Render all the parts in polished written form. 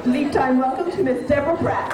Lead time welcome to Miss Deberah Pratt.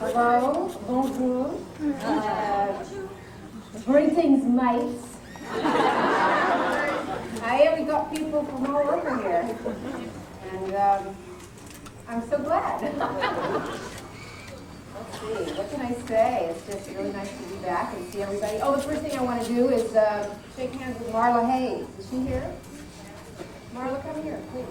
Hello, bonjour, greetings, mates. We got people from all over here, and I'm so glad. Let's see, what can I say? It's just really nice to be back and see everybody. Oh, the first thing I want to do is shake hands with Marla Hayes. Is she here? Marla, come here, please.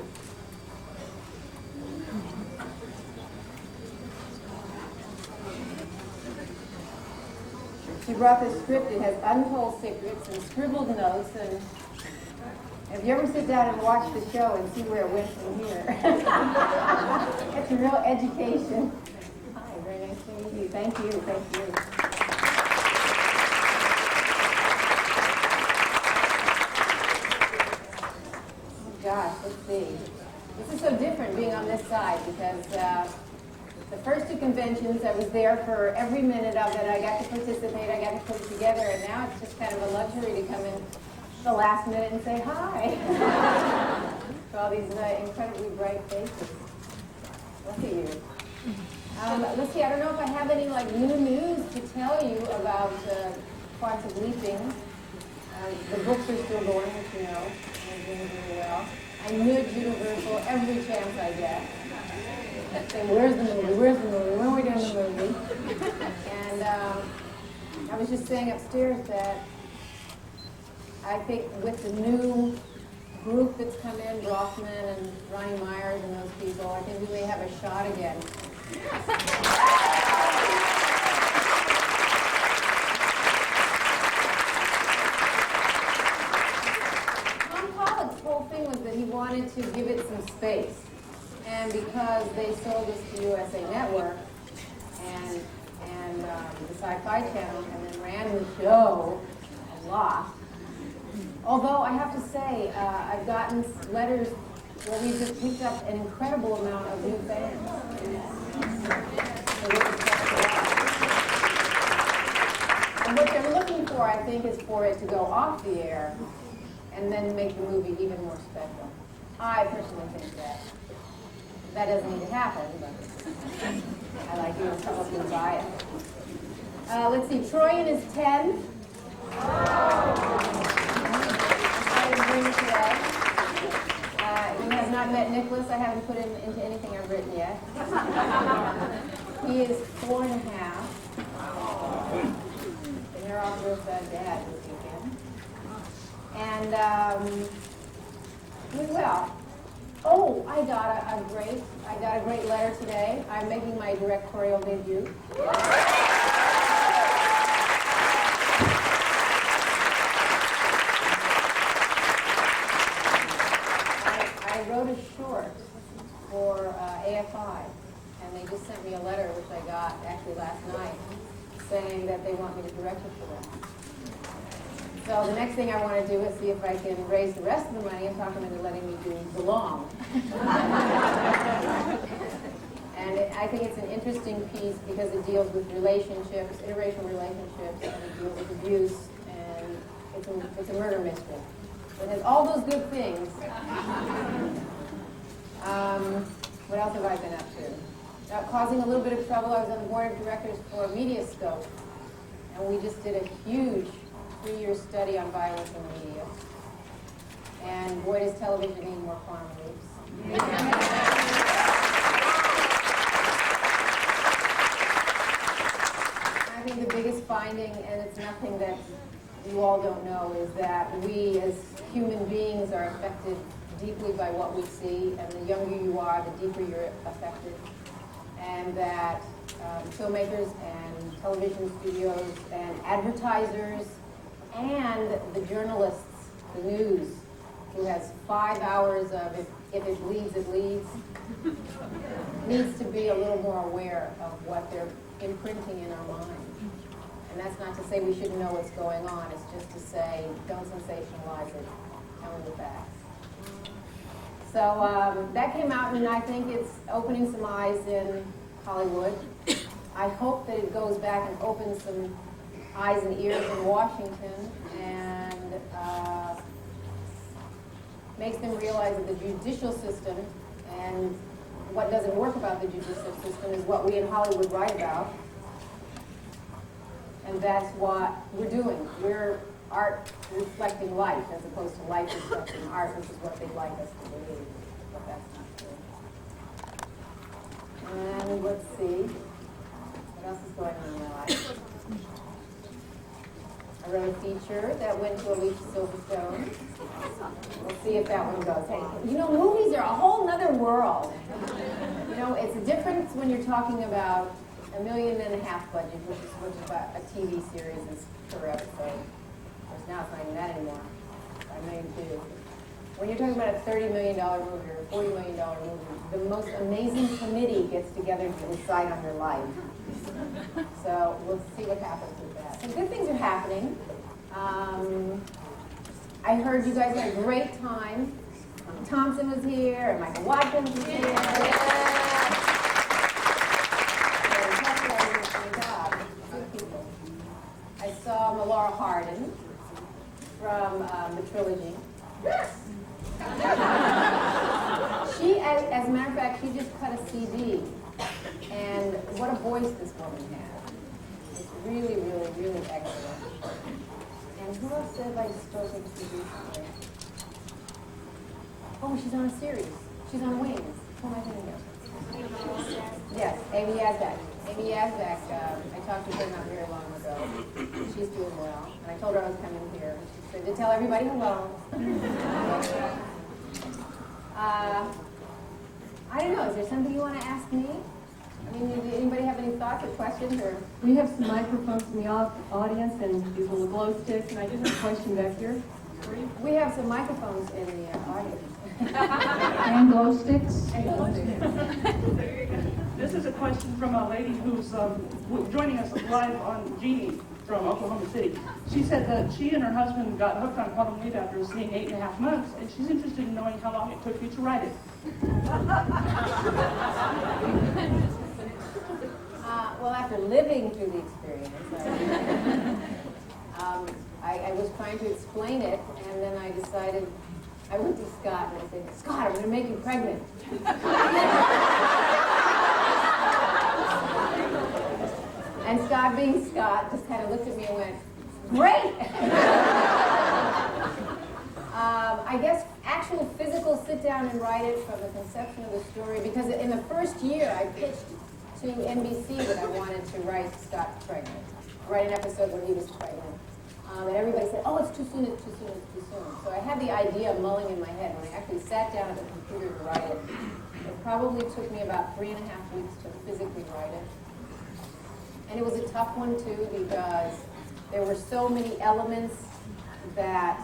She brought this script. It has untold secrets and scribbled notes. And if you ever sit down and watch the show and see where it went from here, it's a real education. Hi, very nice to meet you. Thank you. Thank you. Oh, gosh, let's see. This is so different being on this side because the first two conventions, I was there for every minute of it. I got to participate. I got to put it together. And now it's just kind of a luxury to come in the last minute and say hi. For all these incredibly bright faces. Look at you. Let's see, I don't know if I have any new news to tell you about Quantum Leaping. The books are still going, as you know. They're doing really well. I nudge Universal every chance I get. Say, where's the movie? Where's the movie? When are we doing the movie? And I was just saying upstairs that I think with the new group that's come in, Rothman and Ronnie Myers and those people, I think we may have a shot again. Tom Pollock's whole thing was that he wanted to give it some space. And because they sold us to USA Network and the Sci-Fi Channel and then ran the show a lot, although I have to say, I've gotten letters where we've just picked up an incredible amount of new fans. And what they're looking for, I think, is for it to go off the air and then make the movie even more special. I personally think that. That doesn't need to happen, but I like you to tell us who's buy it. Let's see, Troy in his 10th. I agree today. He has not met Nicholas. I haven't put him into anything I've written yet. He is 4.5. And they're off with Dad this weekend. And well. Oh, I got a great letter today. I'm making my directorial debut. I wrote a short for AFI, and they just sent me a letter, which I got actually last night, saying that they want me to direct it for them. So the next thing I want to do is see if I can raise the rest of the money and talk them into letting me do Belong. And I think it's an interesting piece because it deals with relationships, interracial relationships, and it deals with abuse, and it's a murder mystery. It has all those good things. What else have I been up to? Causing a little bit of trouble, I was on the board of directors for Mediascope, and we just did a huge 3-year study on violence in the media. And boy, does television need more quantum leaps. I think the biggest finding, and it's nothing that you all don't know is that we as human beings are affected deeply by what we see, and the younger you are, the deeper you're affected. And that filmmakers and television studios and advertisers and the journalists, the news, who has 5 hours of if it bleeds, it leads, needs to be a little more aware of what they're imprinting in our mind. And that's not to say we shouldn't know what's going on. It's just to say, don't sensationalize it. Tell me the facts. So that came out, and I think it's opening some eyes in Hollywood. I hope that it goes back and opens some eyes and ears in Washington and makes them realize that the judicial system and what doesn't work about the judicial system is what we in Hollywood write about. And that's what we're doing. We're art reflecting life as opposed to life reflecting art, which is what they'd like us to believe. But that's not true. And let's see. What else is going on in my life? I wrote a feature that went to Alicia Silverstone. We'll see if that one goes. Hey, you know, movies are a whole nother world. You know, it's a difference when you're talking about $1.5 million budget, which is about a TV series is per episode. Of course, now it's not even that anymore. $5 million too. When you're talking about a $30 million movie or a $40 million movie, the most amazing committee gets together to decide on your life. So we'll see what happens with that. Some good things are happening. I heard you guys had a great time. Thompson was here, and Michael Watkins was here. Good people. I saw Melora Hardin from the trilogy. She, as a matter of fact, she just cut a CD. And what a voice this woman has. It's really, really, really excellent. And who else said I still take a CD somewhere? Oh, she's on a series. She's on Wings. Who am I thinking of? Yes, Amy Yazdak. Amy Yazdak, I talked to her not very long ago. She's doing well. And I told her I was coming here. She said to tell everybody hello. I don't know, is there something you want to ask me? I mean, did anybody have any thoughts or questions? Or We have some microphones in the audience and these little glow sticks, and I just have a question back here. we have some microphones in the audience. And glow sticks. This is a question from a lady who's joining us live on Jeannie from Oklahoma City. She said that she and her husband got hooked on Quantum Leap after seeing 8.5 months, and she's interested in knowing how long it took you to write it. Well, after living through the experience, I was trying to explain it, and then I decided, I went to Scott and I said, Scott, I'm going to make you pregnant. And Scott, being Scott, just kind of looked at me and went, great! I guess actual physical sit down and write it from the conception of the story, because in the first year I pitched to NBC that I wanted to write Scott pregnant, write an episode where he was pregnant. And everybody said, oh, it's too soon, it's too soon, it's too soon. So I had the idea mulling in my head. When I actually sat down at the computer to write it, it probably took me about 3.5 weeks to physically write it. And it was a tough one, too, because there were so many elements that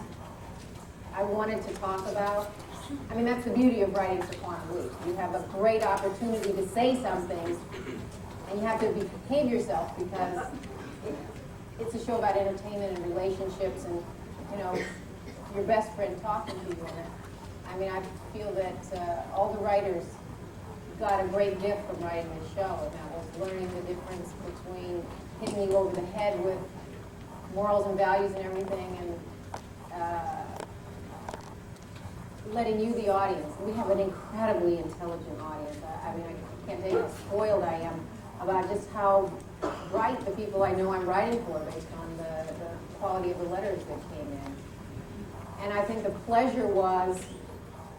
I wanted to talk about. I mean, that's the beauty of writing for Quantum Leap. You have a great opportunity to say something, and you have to behave yourself, because it's a show about entertainment and relationships and, you know, your best friend talking to you in it. I mean, I feel that all the writers got a great gift from writing this show, and that was learning the difference between hitting you over the head with morals and values and everything, and letting you, the audience. We have an incredibly intelligent audience. I mean, I can't tell you how spoiled I am about just how bright the people I know I'm writing for based on the quality of the letters that came in. And I think the pleasure was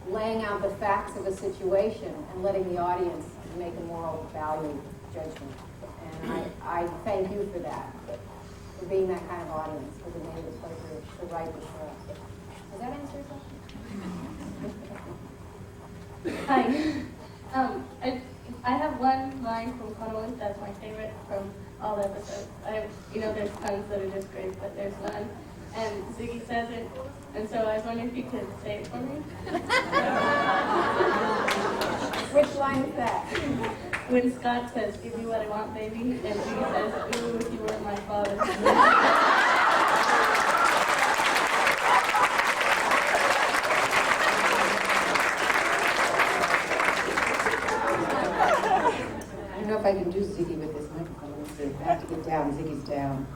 laying out the facts of a situation and letting the audience make a moral value judgment. And I thank you for that. for being that kind of audience, because it made it a pleasure to write the show. Does that answer your question? Hi. I have one line from Honolulu that's my favorite from all the episodes. There's tons that are just great, but there's one. And Ziggy says it, and so I was wondering if you could say it for me. Which line is that? When Scott says, "Give me what I want, baby," and Ziggy says, "Ooh, if you were my father." I don't know if I can do Ziggy with this microphone. Let's see. I have to get down. Ziggy's down.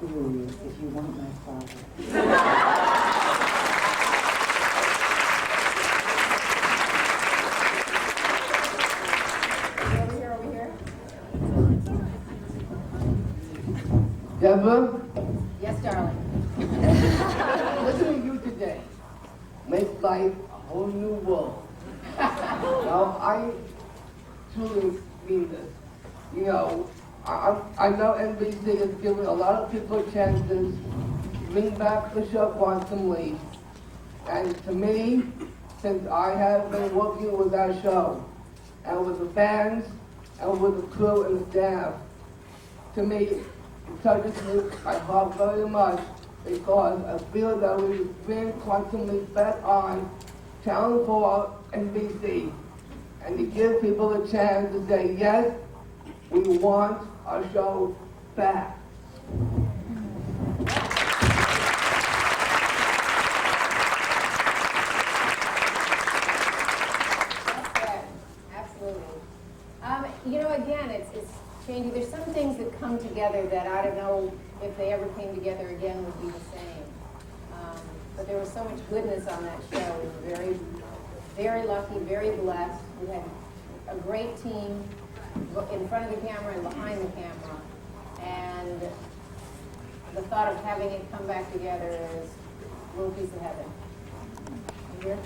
Ooh, if you want my father. Over here. Deborah, Yes, darling. listening to you today makes life a whole new world. Now, I truly mean this. I know NBC is giving a lot of people chances to bring back the show Quantum Leap. And to me, since I have been working with that show, and with the fans, and with the crew and the staff, to me, it touches my heart very much, because I feel that we bring Quantum Leap back on Channel 4 NBC, and to give people a chance to say, yes, we want our show back. Absolutely. Again, it's changing. There's some things that come together that I don't know if they ever came together again would be the same. But there was so much goodness on that show. We were very, very lucky, very blessed. We had a great team in front of the camera and behind the camera. And the thought of having it come back together is a little piece of heaven. You hear?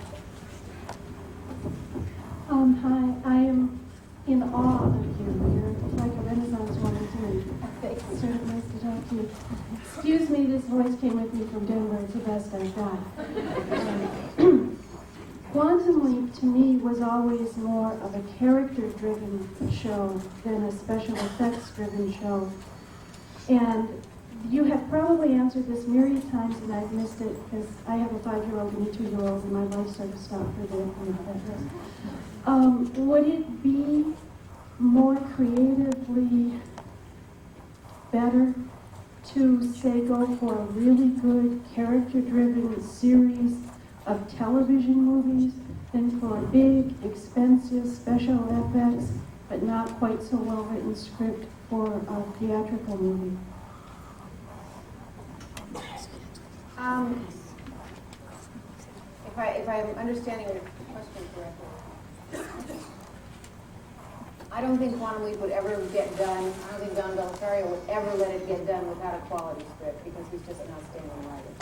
Hi, I am in awe of you. You're like a Renaissance woman to me. It's sort of nice to talk to you. Excuse me, this voice came with me from Denver. It's the best I've got. Quantum Leap to me was always more of a character-driven show than a special effects-driven show. And you have probably answered this myriad times and I've missed it because I have a 5-year-old and a 2-year-old and my life sort of stopped for the would it be more creatively better to, say, go for a really good character-driven series of television movies than for a big, expensive special effects, but not quite so well-written script for a theatrical movie? If I'm understanding your question correctly, I don't think Quantum Leap would ever get done. I don't think Don Bellisario would ever let it get done without a quality script because he's just an outstanding writer.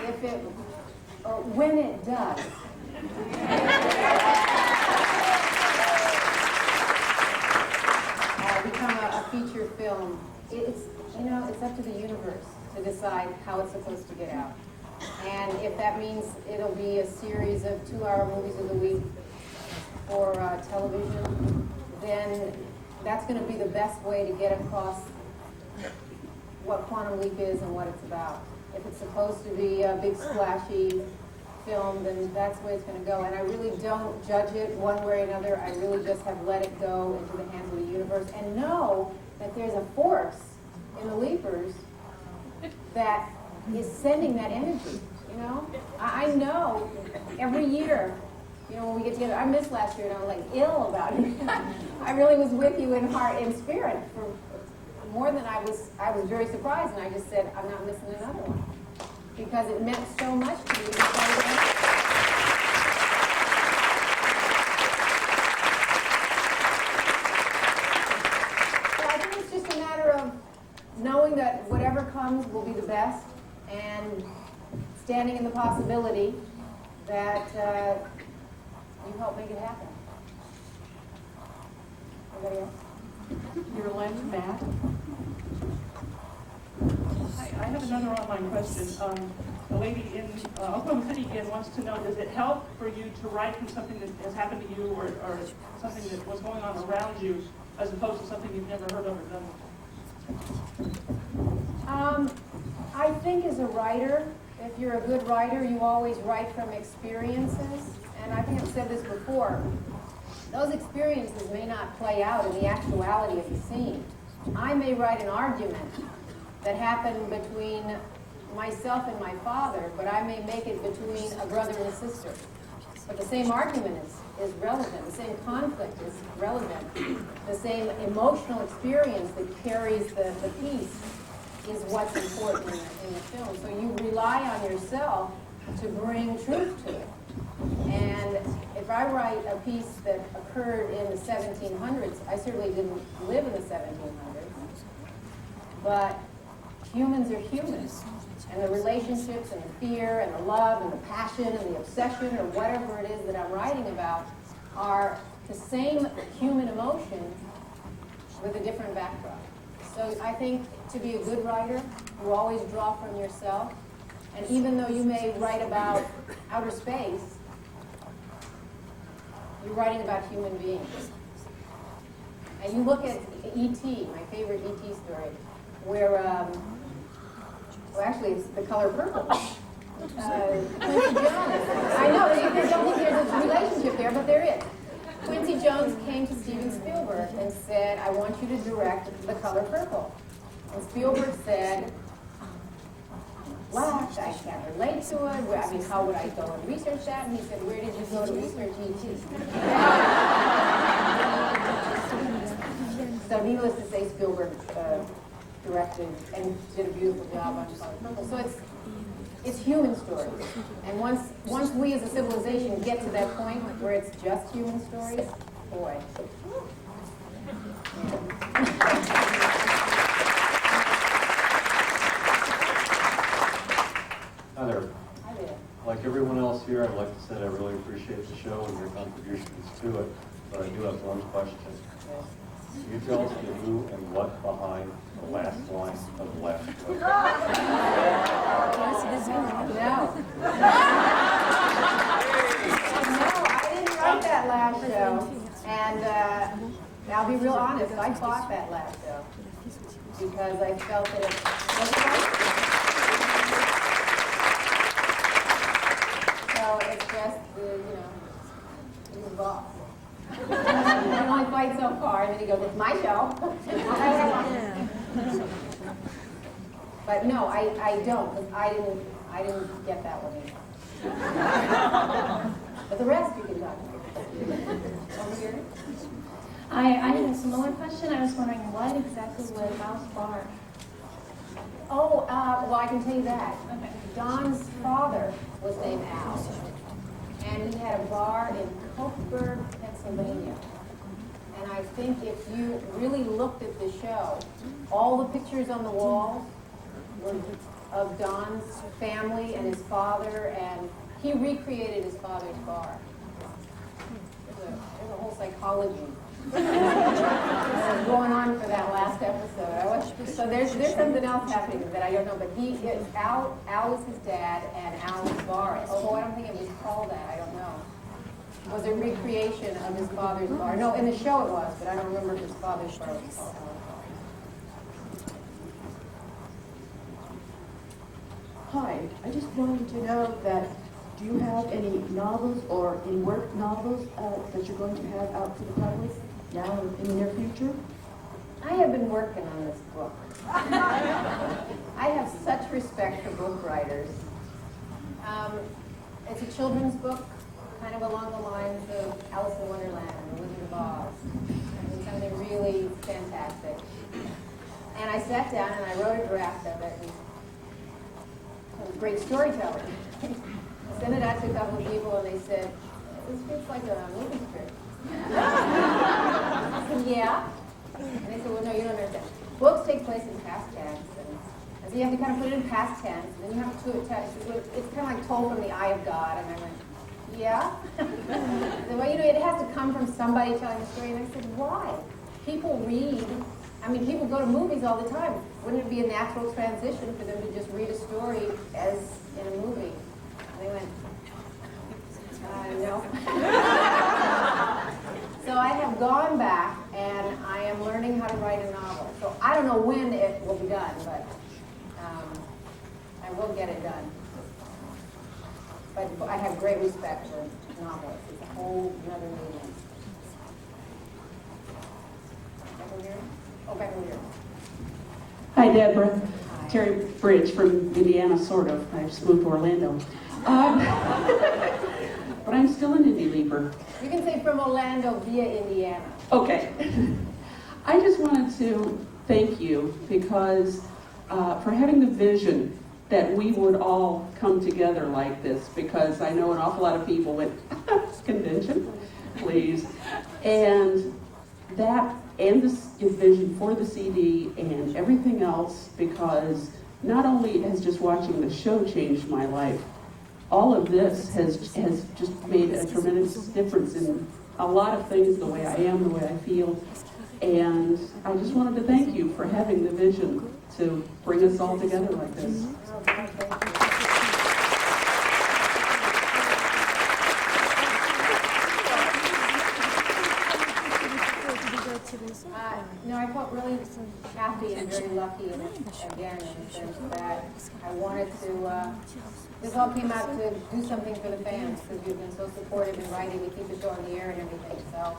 If it, or when it does, become a feature film, it's up to the universe to decide how it's supposed to get out. And if that means it'll be a series of 2-hour movies of the week for television, then that's going to be the best way to get across what Quantum Leap is and what it's about. If it's supposed to be a big splashy film, then that's the way it's going to go. And I really don't judge it one way or another. I really just have let it go into the hands of the universe and know that there's a force in the Leapers that is sending that energy, I know every year, when we get together, I missed last year and I'm like ill about it. I really was with you in heart and spirit for more than I was very surprised, and I just said, I'm not missing another one. Because it meant so much to me. So I think it's just a matter of knowing that whatever comes will be the best, and standing in the possibility that You help make it happen. Anybody else? Your left, Matt. I have another online question. The lady in Oklahoma City again wants to know, does it help for you to write from something that has happened to you or something that was going on around you as opposed to something you've never heard of or done? I think as a writer, if you're a good writer, you always write from experiences. And I think I've said this before. Those experiences may not play out in the actuality of the scene. I may write an argument that happened between myself and my father, but I may make it between a brother and a sister. But the same argument is relevant, the same conflict is relevant, the same emotional experience that carries the piece is what's important in the film. So you rely on yourself to bring truth to it. And if I write a piece that occurred in the 1700s, I certainly didn't live in the 1700s, but humans are humans. And the relationships and the fear and the love and the passion and the obsession or whatever it is that I'm writing about are the same human emotion with a different backdrop. So I think to be a good writer, you always draw from yourself. And even though you may write about outer space, you're writing about human beings. And you look at E.T., my favorite E.T. story, where, well, actually, it's The Color Purple. Quincy Jones. I know, you don't think there's a relationship there, but there is. Quincy Jones came to Steven Spielberg and said, I want you to direct The Color Purple. And Spielberg said, black, I can't relate to it. I mean, how would I go and research that? And he said, where did you go to research E.T.? So needless to say, Spielberg directed and did a beautiful job on Color Purple. So it's human stories. And once we as a civilization get to that point where it's just human stories, boy. Hi there. Hi there. Like everyone else here, I'd like to say that I really appreciate the show and your contributions to it, but I do have one question. Can you tell us the who and what behind the last line of the last show? No. No, I didn't write that last show. And I'll be real honest, I bought that last show because I felt that it wasn't right. So it's just, he's the boss. I only fight so far, and then he goes, it's my show. But no, I don't, because I didn't get that one either. But the rest you can talk about. Over here. I had a similar question. I was wondering what exactly was Al's bar? Oh, well, I can tell you that. Okay. Don's father was named Al, and he had a bar in Cokeburg, Pennsylvania. And I think if you really looked at the show, all the pictures on the walls were of Don's family and his father, and he recreated his father's bar. There's a whole psychology going on for that last episode. So there's something else happening that I don't know, but Al was his dad, and Al's bar. Oh, I don't think it was called that. I don't know. Was a recreation of his father's bar. No, in the show it was, but I don't remember if his father's bar was called Al's bar. Hi, I just wanted to know that do you have any novels or in work novels that you're going to have out to the public now or in the near future? I have been working on this book. I have such respect for book writers. It's a children's book, kind of along the lines of Alice in Wonderland and The Wizard of Oz. I mean, something really fantastic. And I sat down and I wrote a draft of it. And it was great storytelling. I sent it out to a couple of people and they said, this feels like a movie script. I said, yeah. And they said, well, no, you don't understand. Books take place in past tense. And so you have to kind of put it in past tense. And then you have to attach, it's kind of like told from the eye of God. And I went, yeah. Well, it has to come from somebody telling a story. And I said, why? People read. I mean, people go to movies all the time. Wouldn't it be a natural transition for them to just read a story as in a movie? And they went, no. So I have gone back and I am learning how to write a novel. So I don't know when it will be done, but I will get it done. But I have great respect for novelists. It's a whole other medium. Back over here? Oh, back over here. Hi, Deborah. Terry Bridge from Indiana, sort of. I just moved to Orlando. But I'm still an indie leaper. You can say from Orlando via Indiana. Okay. I just wanted to thank you because for having the vision that we would all come together like this, because I know an awful lot of people went, convention, please. And that, and this vision for the CD and everything else, because not only has just watching the show changed my life, all of this has just made a tremendous difference in a lot of things, the way I am, the way I feel. And I just wanted to thank you for having the vision to bring us all together like this. I felt really happy and very lucky, and again, in the sense that I wanted to, this all came out to do something for the fans, because you've been so supportive in writing to keep the show on the air and everything. So,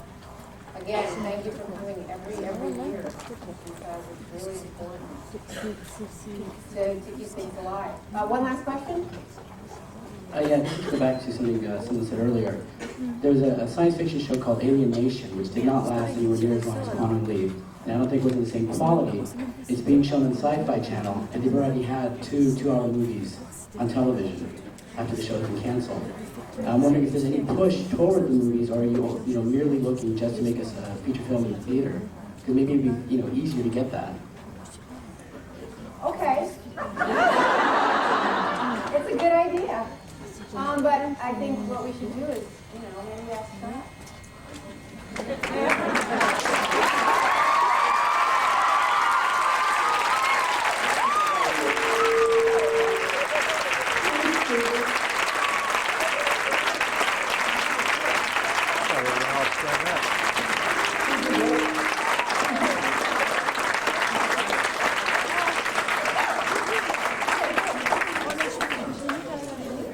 again, thank you for coming every year, because it's really important to keep things alive. One last question? Yeah, just to go back to something someone said earlier. There was a science fiction show called Alienation, which did not last anywhere near as long as Quantum Leap. And I don't think it was in the same quality. It's being shown on the Sci-Fi Channel, and they've already had two two-hour movies on television after the show has been canceled. I'm wondering if there's any push toward the movies, or are you merely looking just to make us a feature film in the theater? Because maybe it'd be easier to get that. Okay. It's a good idea. But I think what we should do is, maybe ask that.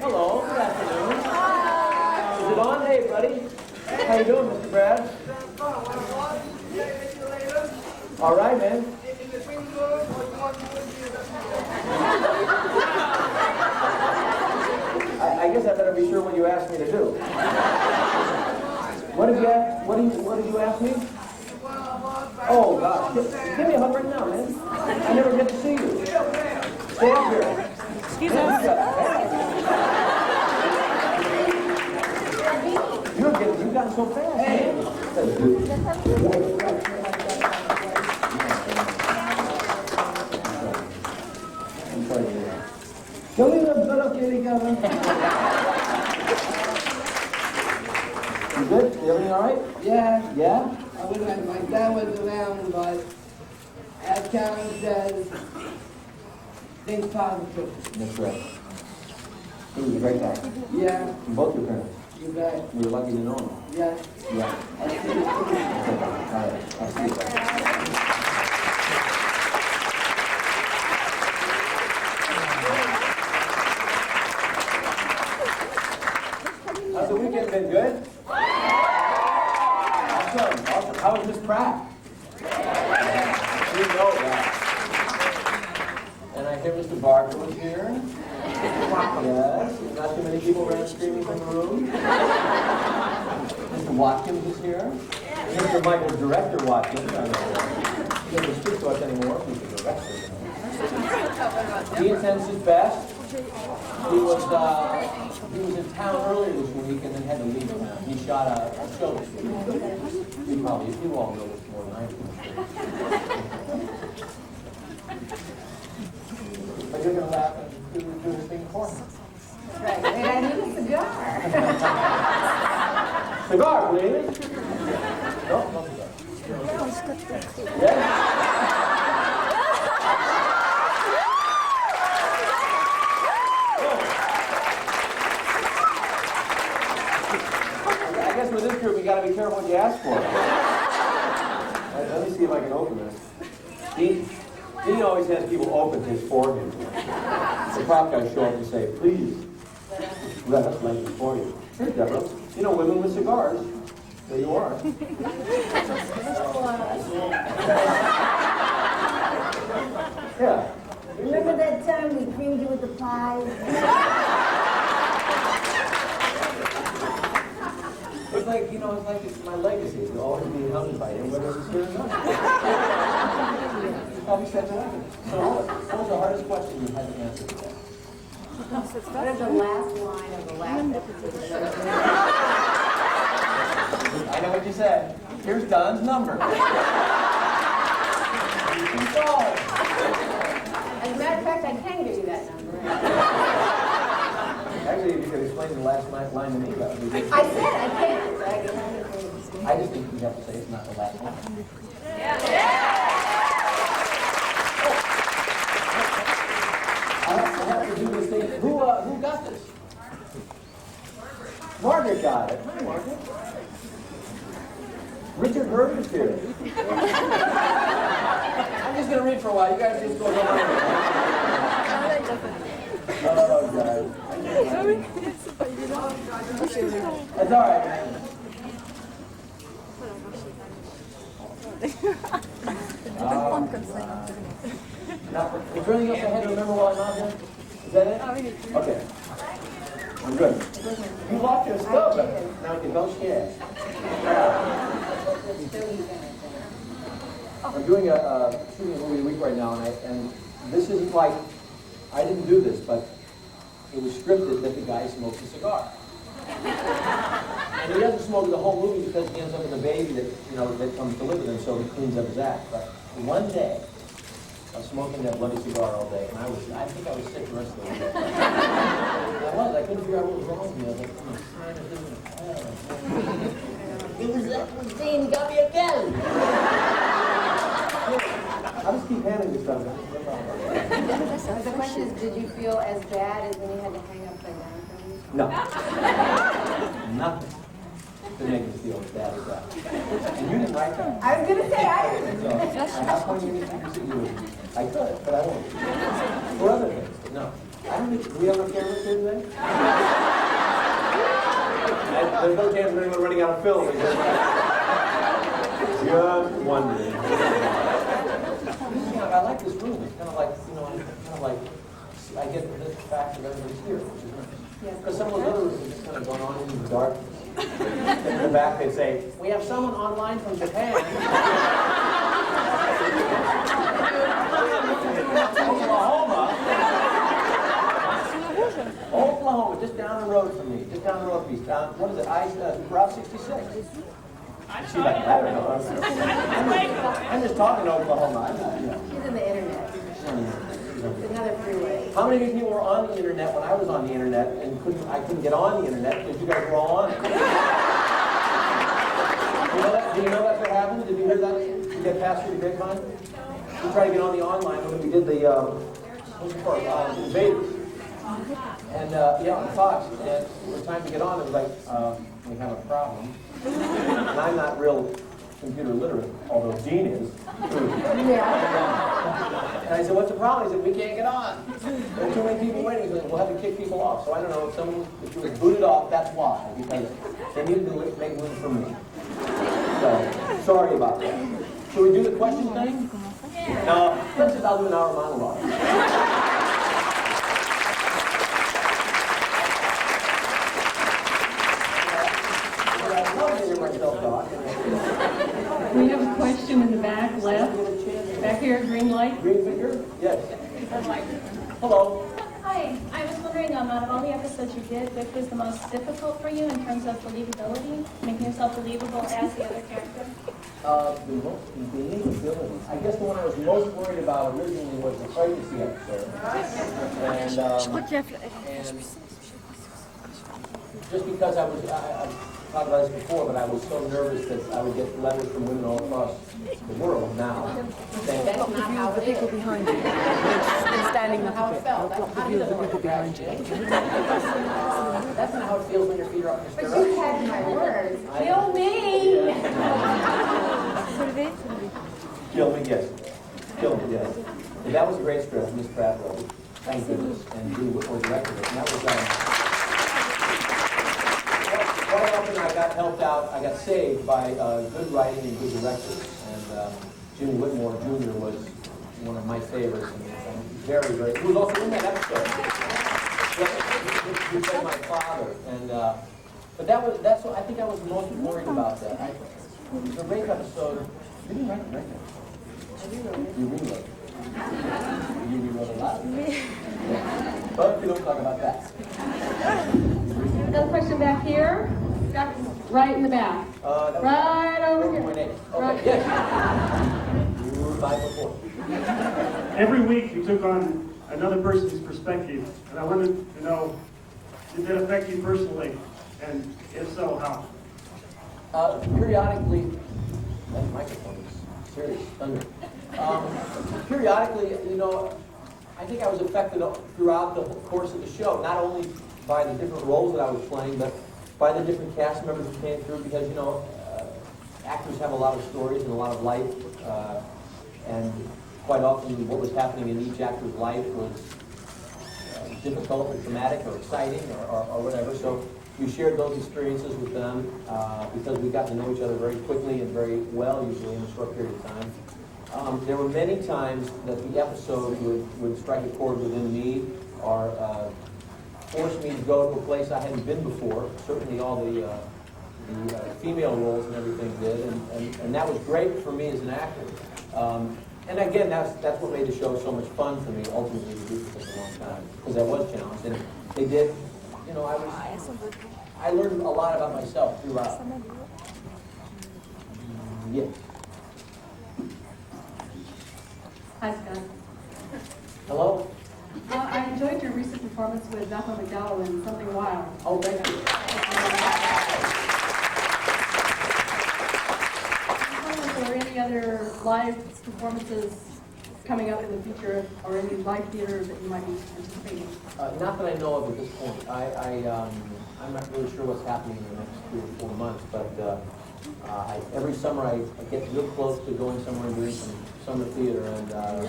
Hello, good afternoon. Is it on? Hey, buddy. How you doing, Mr. Brad? All right, man. I guess I better be sure what you asked me to do. What did you ask me? Oh, gosh. Give me a hug right now, man. I never get to see you. Stay up here. Excuse us. You've gotten so fast. Hey. Can we look good up here together? You good? Everything all right? Yeah. Yeah? My dad was around, but as Karen says, think positive. That's right. He was a great guy. Yeah. From both your parents. You bet. We were lucky to know him. Yeah. Yeah. I'll see you soon. All right. I'll see you guys. How's the weekend been? Good? Awesome. Awesome. How was Miss Pratt? You know that. And I hear Mr. Barker was here. Yes. Not too many people ran screaming from the room. Mr. Watkins is here. Mr. Michael Director Watkins. He doesn't speak to us anymore. He's the director. He intends his best. He was in town earlier this week and then had to leave. He shot a show this week. You all know this more than I do. But you're going to laugh and do this thing for him. Right. And I need a cigar. Cigar, please. No, no cigar. Yes? I guess with this group, you got to be careful what you ask for. Let me see if I can open this. Dean always has people open his forehead. The prop guys show up and say, please, let us light it for you. Here's Deborah. You know, women with cigars. There you are. Yeah. Remember that time we creamed you with the pie? It's like, you know, it's like it's my legacy. It'll always be held by him, whether it's here or not. Probably said that. So what was the hardest question you had to answer today? What is the last line of the last episode? I know what you said. Here's Don's number. Keep going. As a matter of fact, I can give you that number. Actually, if you could explain the last line to me, that would be good. I said I can, but I can. I just think you have to say it's not the last line. I have to do this thing. Who got this? Margaret got it. Hi, Margaret. Richard Herbert is here. I'm just going to read for a while. You guys just go on. Oh, God. That's all right, man. Now, is there anything else I had to remember while I'm out here? Is that it? Okay. I'm good. You locked your stuff. Now you can don't share. I'm doing shooting a movie a week right now, and this isn't like, I didn't do this, but it was scripted that the guy smokes a cigar. And he doesn't smoke the whole movie because he ends up with a baby that, you know, that comes to live with him, so he cleans up his act. But one day, I was smoking that bloody cigar all day, and I think I was sick the rest of the week. I couldn't figure out what was wrong with me. I was like, I'm trying to do it. It was that Dean got me again. I just keep handing you stuff. The question is, did you feel as bad as when you had to hang upside down from you? No. Nothing to make me feel as bad as that. And you didn't write that. I was going to say I didn't. So, I'm not pointing anything to you. I could, but I won't. For other things, but no. I don't need, do we have enough cameras here today? There's no chance of anyone running out of film. Just wondering. I like this room. It's kind of like, you know, kind of like, I get the fact that everybody's here, which is nice. Because some of those other rooms are just kind of going on in the dark. In the back, they say, we have someone online from Japan. Oklahoma, just down the road from me, just down the road from me. Down, what is it? Route 66. She's like, I don't know. I'm just talking to Oklahoma. I'm not, you know. She's in the internet. It's another freeway. How many of you people were on the internet when I was on the internet and I couldn't get on the internet because you guys were all on it? Do you know that's what happened? Did you hear that? You get passed through the grapevine? We tried to get on the online when we did the what's it called? Invaders. And yeah, on Fox. And it was time to get on. It was like, we have a problem. And I'm not real computer literate, although Gene is. And I said, what's the problem? He said, we can't get on. There are too many people waiting. He said, we'll have to kick people off. So I don't know if you was booted off, that's why. Because they needed to make room for me. So, sorry about that. Should we do the question thing? No, I'll do an hour monologue. We have a question in the back left. Back here, green light. Green finger? Yes. Hello. Hi, I was wondering, out of all the episodes you did, which was the most difficult for you in terms of believability, making yourself believable as the other character? The most believability. I guess the one I was most worried about originally was the pregnancy episode. And just because I was, talked about this before, but I was so nervous that I would get letters from women all across the world now saying, That's not how it is. Behind you. Standing up. How it felt. That's how you feel behind you. that's not how it feels when your feet are up in But your stirrups. you had my words. Kill me! Kill me, yes. Kill me, yes. And that was a great script, Miss Pratt wrote it. Thank goodness. And Julie Whitmore directed it. And that was, quite often I got helped out, I got saved by good writing and good directors. And Julie Whitmore Jr. was one of my favorites. And very, very, he was also in that episode. He played my father. And, but that's what I think I was most worried about that. It was a great episode. You didn't write it, right? You rewrote it. You rewrote a lot. But we don't talk about that. Another question back here. Got right in the back. Right over here. Okay, Right. yes. You were by before. Every week you took on another person's perspective, and I wanted to know, did that affect you personally? And if so, how? Periodically, that microphone is serious thunder. Periodically, you know, I think I was affected throughout the course of the show, not only by the different roles that I was playing, but by the different cast members who came through, because, you know, actors have a lot of stories and a lot of life, and quite often what was happening in each actor's life was difficult or traumatic or exciting or whatever. So we shared those experiences with them because we got to know each other very quickly and very well, usually in a short period of time. There were many times that the episode would strike a chord within me or force me to go to a place I hadn't been before. Certainly all the female roles and everything did, and that was great for me as an actor. And again, that's what made the show so much fun for me, ultimately, to do for such a long time, because I was challenged. And they did, you know, I learned a lot about myself throughout. Yeah. Hi, Scott. Hello? I enjoyed your recent performance with Bethel McDowell in Something Wild. Oh, thank you. Are there any other live performances coming up in the future, or any live theater that you might be anticipating? Not that I know of at this point. I'm not really sure what's happening in the next 3 or 4 months, but every summer I get real close to going somewhere and doing some summer theater, and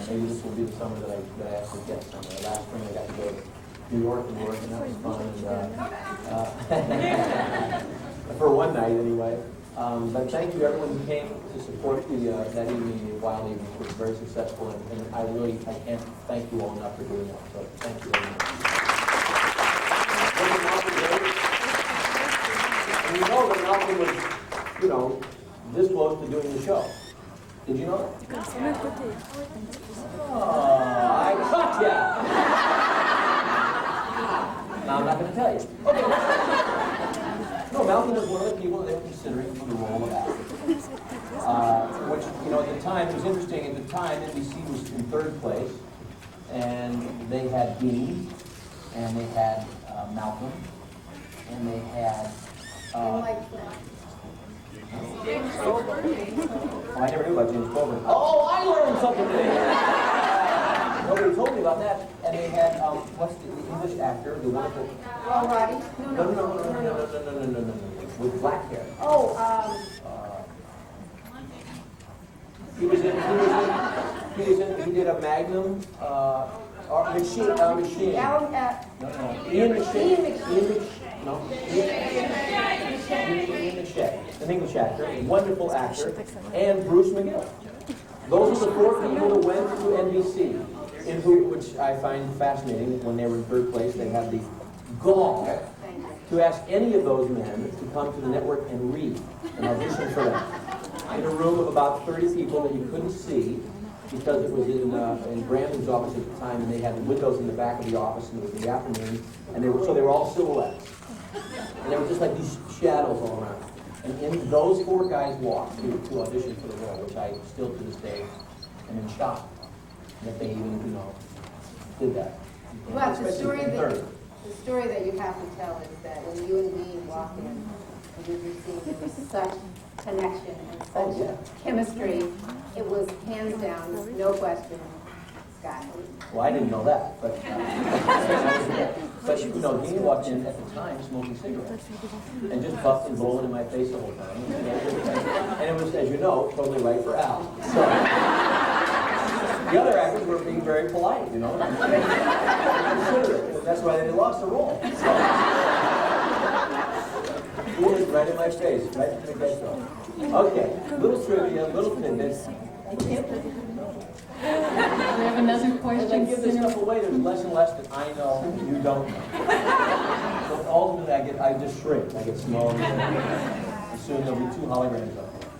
maybe this will be the summer that I actually get somewhere. Last spring I got to go to New York and work, and that was fun. And, for one night anyway. But thank you everyone who came to support that evening, the Wild Evening. It was very successful, and I can't thank you all enough for doing that. So thank you very much. And you know that Malcolm was, you know, this close to doing the show. Did you know that? Oh, I caught ya! Now I'm not going to tell you. Okay. No, Malcolm was one of the people that they were considering for the role of actor. Which, you know, at the time, it was interesting, at the time, NBC was in 3rd place, and they had Dean, and they had Malcolm, and they had... James Coburn. Oh, I never knew about James Coburn. Oh, I learned something today. Nobody told me about that. And they had what's the English actor, the wonderful. Oh, Roddy? No. With black hair. Oh, He did a Magnum. Machine. Ian McShane. An English actor, a wonderful actor, and Bruce McGill. Those are the 4 people that went to NBC, which I find fascinating. When they were in 3rd place, they had the gall to ask any of those men to come to the network and read and audition for them. In a room of about 30 people that you couldn't see, because it was in Brandon's office at the time, and they had the windows in the back of the office, and it was in the afternoon, and they were all silhouettes. And they were just like these shadows all around. And in those 4 guys walked to audition for the role, which I still to this day am in shock that they even, you know, did that. well, the story that you have to tell is that when you and Dean walked in, because you've seen there was such connection and such Oh, yeah. chemistry. It was hands down, no question, Scott. Well, I didn't know that, but you know, Dean walked in at the time smoking cigarettes and just puffed and blowing in my face the whole time. And it was, as you know, totally right for Al. So the other actors were being very polite, you know, and considerate. That's why they lost the role. So, he was right in my face, right in the get-go. Okay, little trivia, little tidbits. We have another As I question. give this stuff away, there's less and less that I know and you don't know. So ultimately, I just shrink. I get smaller. And soon there'll be 2 holograms up there.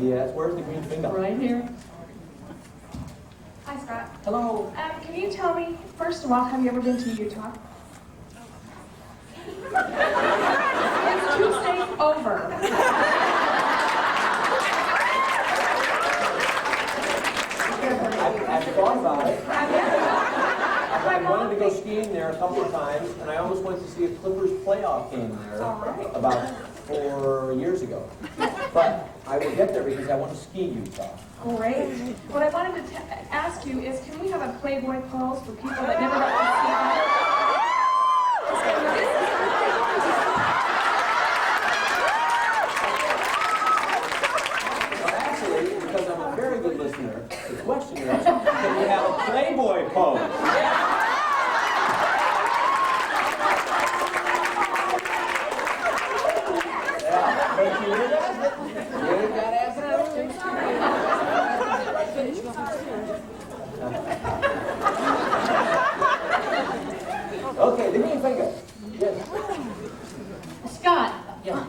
Yes, where's the green finger? Right here. Hi, Scott. Hello. Can you tell me, first of all, have you ever been to Utah? It's 2 states over. I've thought about it. I wanted to go skiing there a couple of times, and I almost went to see a Clippers playoff game there about 4 years ago. But I will get there because I want to ski Utah. Great. What I wanted to ask you is, can we have a Playboy pose for people that never got to ski? Because I'm a very good listener, the question is, can we have a Playboy pose? Yeah, but you gotta ask questions. Okay, the green finger. Yes. Scott, Yeah.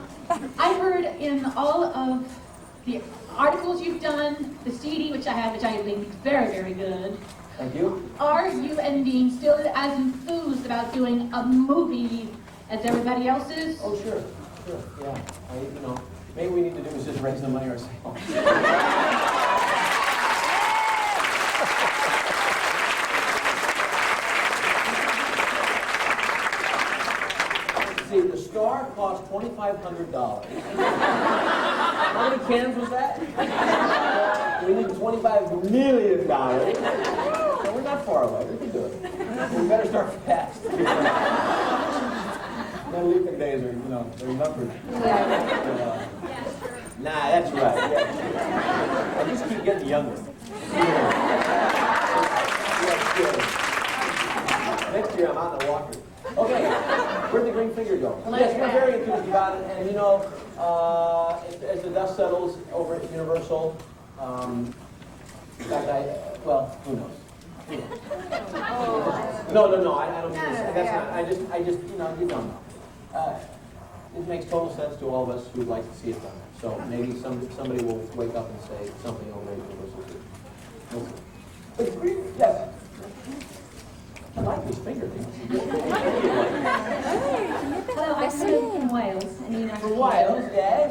I heard in all of the articles you've done, the CD, which I think is very, very good. Thank you. Are you and Dean still as enthused about doing a movie as everybody else is? Oh, sure. Yeah. You know, maybe we need to do is just raise the money ourselves. See, the star cost $2,500. How many cans was that? We need $25 million. So we're not far away. We can do it. We better start fast. Then leaping days are, you know, they're numbered. Nah, that's right. Yeah. I just keep getting younger. Next year I'm on the walker. Okay, where'd the green finger go? Yes, we're very enthused about it, and you know, as the dust settles over at Universal, in fact, well, who knows? No, I don't mean this. That's not, I just, you know, you don't know. It makes total sense to all of us who'd like to see it done. So maybe somebody will wake up and say something over at Universal too. We'll see. But green, yes. I like this finger thing. Hello, I'm from Wales, in the United From Wales, yes.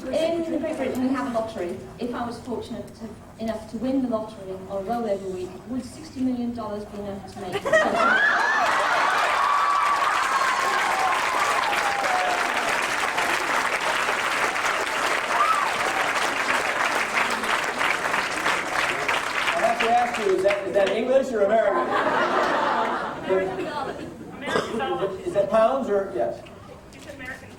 In Great Britain, we have a lottery. If I was fortunate enough to win the lottery or roll every week, would $60 million be enough to make it? Is that English or American? Is that pounds or yes? It's American.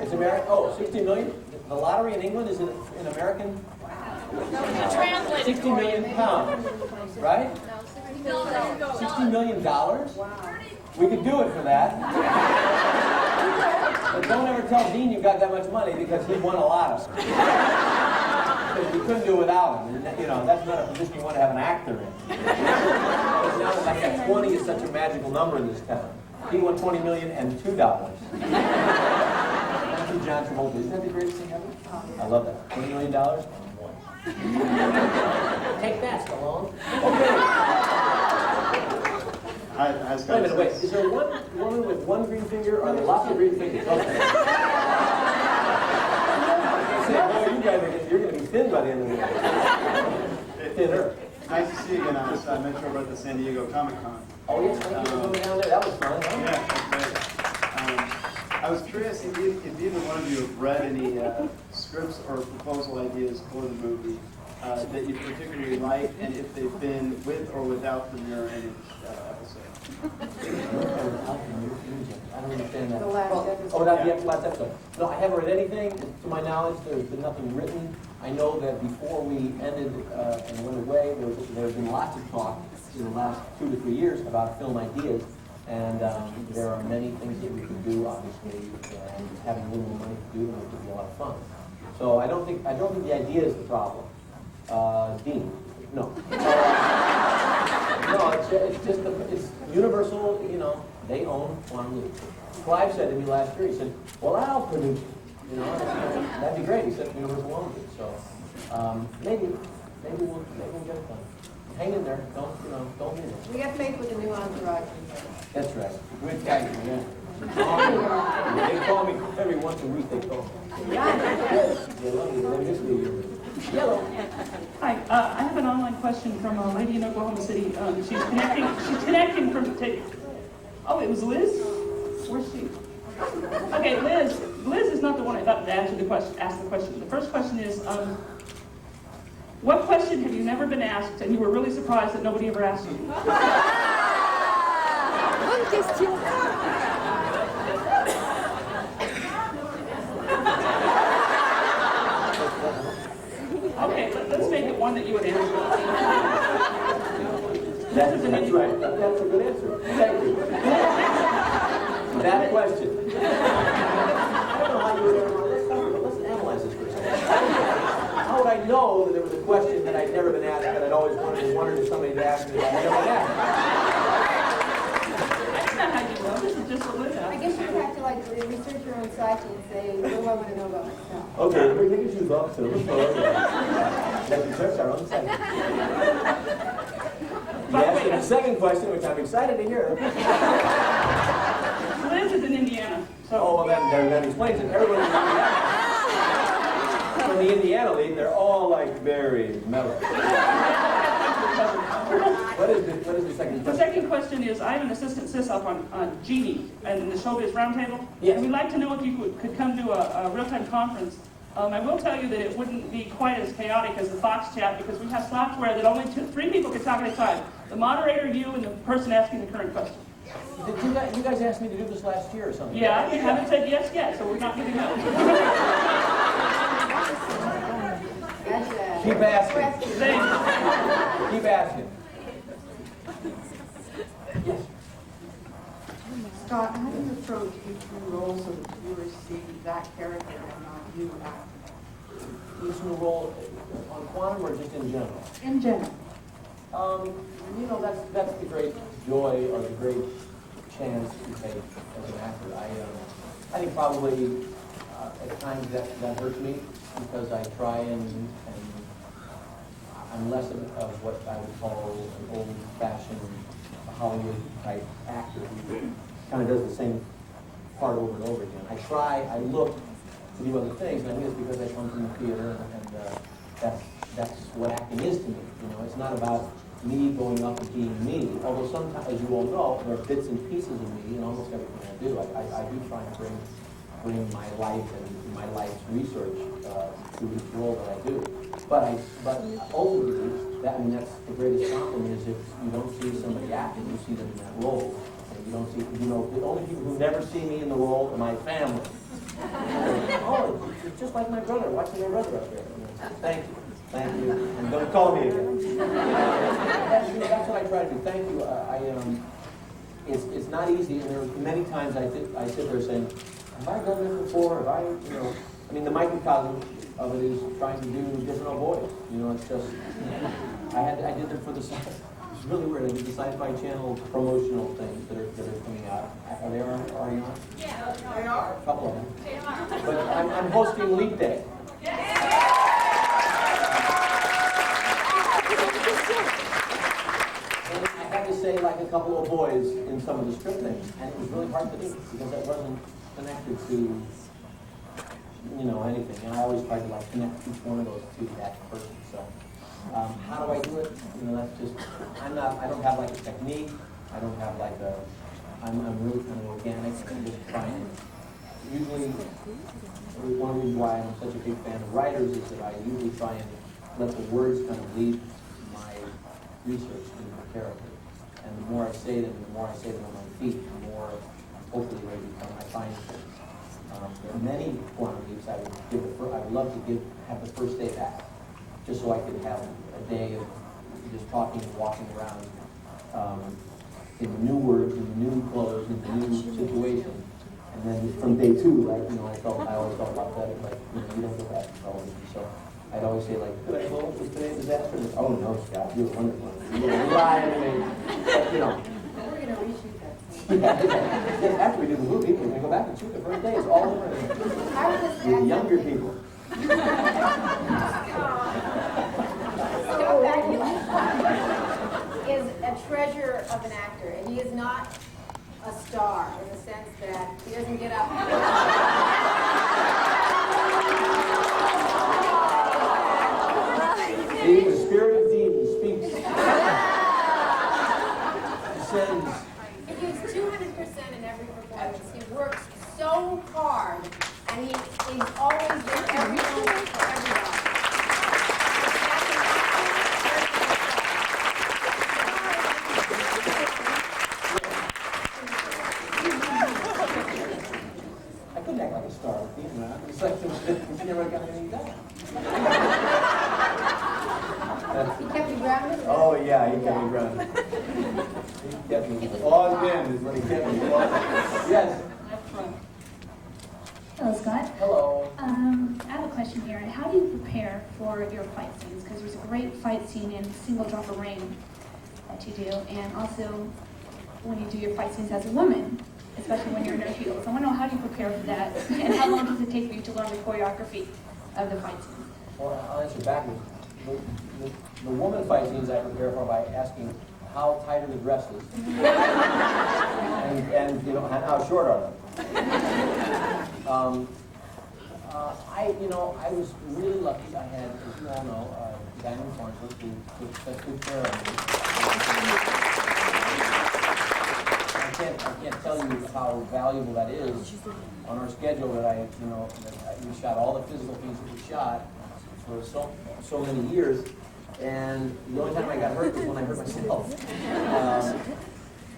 It's American. Oh, 60 million. The lottery in England is in American. Translate 60 million pounds, right? $60 million. We could do it for that. But don't ever tell Dean you've got that much money because he won a lot of it. Because we couldn't do it without him. And, you know, that's not a position you want to have an actor in. Because now the fact that 20 is such a magical number in this town. He won $20 million and $2. Thank you, John Travolta. Isn't that the greatest thing ever? I love that. $20 million? Take that, Stallone. Okay. Wait a minute, wait. Is there one woman with one green finger or are there lots of green fingers? Okay. Boy, you guys you're going to be thin by the end of the day. Thinner. Nice to see you again. I met you over at the San Diego Comic-Con. Oh, yes, thank you for coming down there. That was fun, huh? Yeah, that's great. I was curious if either one of you have read any scripts or proposal ideas for the movie that you particularly like, and if they've been with or without the mirror image episode. I don't understand that. The last episode. Oh, not the last episode. No, I haven't read anything. To my knowledge, there's been nothing written. I know that before we ended and went away, there's been lots of talk in the last 2 to 3 years about film ideas, and there are many things that we could do, obviously, and having a little more money to do them would be a lot of fun. So I don't think the idea is the problem. Dean, no. No, it's just it's Universal. You know, they own Quantum Leap. Clive said to me last year, he said, "Well, I'll produce it. You know, that'd be great." He said Universal owns it, so maybe we'll get it done. Hang in there. Don't be there. We got to make with the new entourage. That's right. Good guy. Yeah. They call me every once a week. They call me. Yes, they love me. They miss me. Yellow. Hi, I have an online question from a lady in Oklahoma City. She's connecting from the Oh, it was Liz? Where's she? Okay, Liz. Liz is not the one I thought to ask the question. The first question is, what question have you never been asked and you were really surprised that nobody ever asked you? Okay, let's make it one that you would answer. That's right. That's a good answer. Thank you. That question. I don't know how you would ever. Let's analyze this for a second. How would I know that there was a question that I'd never been asked, that I'd always wondered if somebody had asked me that I'd never been asked? That's not how you know. This is just what Liz asked. I guess you would have to like research your own psyche and say, what do I want to know about myself? Okay, we can choose off, so let's go. Let's research our own psyche. Yes, and the second question, which I'm excited to hear. Liz is in Indiana. So. Oh, well, that explains it. Everybody from the Indiana League, they're all like very mellow. What is the second question? The second question is, I have an assistant sys-op on Genie and the Showbiz Roundtable. Yes. And we'd like to know if you could come to a real-time conference. I will tell you that it wouldn't be quite as chaotic as the Fox chat because we have software that only 3 people can talk at a time. The moderator, you, and the person asking the current question. Did you guys asked me to do this last year or something? Yeah, you haven't said yes yet, so we're not giving up. Keep asking. Keep asking. Yes. Scott, how do you approach each new role so that viewers see that character and not you acting? Each new role on Quantum or just in general? In general. You know, that's the great joy or the great chance you take as an actor. I think probably at times that hurts me because I try and I'm less of what I would call an old-fashioned Hollywood type actor who kind of does the same part over and over again. I look to do other things, and I think it's because I come from the theater, and that's what acting is to me. You know, it's not about me going up and being me, although sometimes, as you all know, there are bits and pieces of me in almost everything I do. I do try and bring my life and my life's research to each role that I do. But ultimately, that's the greatest compliment is if you don't see somebody acting, you see them in that role. And you don't see, the only people who never see me in the role are my family. Oh, it's just like my brother, watching my brother up there. Thank you. Thank you. And don't call me again. That's what I try to do. Thank you. It's not easy, and there are many times I sit there saying, have I done this before? I mean, the microcosm of it is trying to do different old boys. It's just, I did them for the sci-fi. It's really weird. I did the Sci-Fi Channel promotional things that are coming out. Are they already on? Yeah, they are. A couple of them. They are. But I'm hosting Leap Day. And I had to say like a couple of boys in some of the script things, and it was really hard to do because that wasn't connected to anything. And I always try to connect each one of those to that person. So how do I do it? That's just I don't have a technique. I don't have I'm really kind of organic and I'm just trying usually, one of the reasons why I'm such a big fan of writers is that I usually try and let the words kind of lead my research and prepare it. And the more I say them, the more I say them on my feet, the more hopefully they become, I find things. There are many quantum leaps I would love to have the first day back, just so I could have a day of just talking and walking around in new words, in new clothes, in new situation. And then from day 2, like, I always felt about that, like, you don't get that in television. So I'd always say, like, could I go? Was today a disaster? And, oh no, Scott, you were wonderful. You were lying. But, We're going to reshoot that. Yeah, after we do the movie, we're going to go back and shoot the first day. It's all different. With younger people. Scott Bakula is a treasure of an actor, and he is not a star in the sense that he doesn't get up. The spirit of Dean speaks. Descends. He gives 200% in every performance. He works so hard, and he's always there every moment for everyone. I couldn't act like a star with Dean around. It's like she never got anything done. He kept you grounded? Oh yeah, he kept me grounded. He kept me plugged in is what he kept me plugged in. Yes. Hello, Scott. Hello. I have a question here. How do you prepare for your fight scenes? Because there's a great fight scene in Single Drop of Rain that you do, and also when you do your fight scenes as a woman, especially when you're in her heels. I want to know, how do you prepare for that, and how long does it take for you to learn the choreography of the fight scenes? Well, I'll answer backwards. The woman fight scenes I prepare for by asking how tight are the dresses, and how short are they. I was really lucky. I had, as you all know, Diamond Farnsworth, who took such good care of me. I can't tell you how valuable that is on our schedule. We shot all the physical things that we shot for so many years, and the only time I got hurt was when I hurt myself.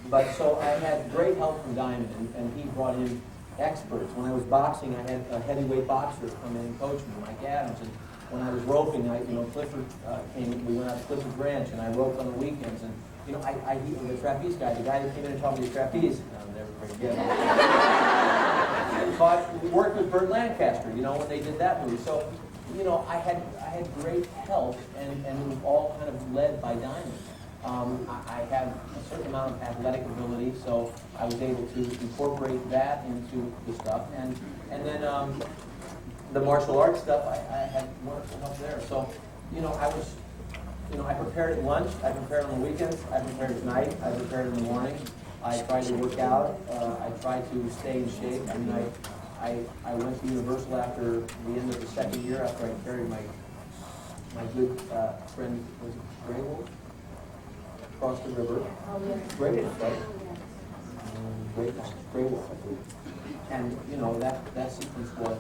But so I had great help from Diamond, and he brought in experts. When I was boxing, I had a heavyweight boxer come in and coach me, Mike Adams. And when I was roping, Clifford came. We went out to Clifford's Ranch, and I roped on the weekends. And he was the trapeze guy, the guy that came in and taught me the trapeze. I'll never forget. But we worked with Burt Lancaster, when they did that movie. So, I had great help, and it was all kind of led by Diamond. I have a certain amount of athletic ability, so I was able to incorporate that into the stuff. And then the martial arts stuff, I had wonderful help there. So, I prepared at lunch, I prepared on the weekends, I prepared at night, I prepared in the morning. I tried to work out, I tried to stay in shape. I went to Universal after the end of the second year, after I carried my good friend, was it Grey Wolf? Across the river. Oh, yes. Grey Wolf, right? Grey Wolf, I believe. And, that sequence was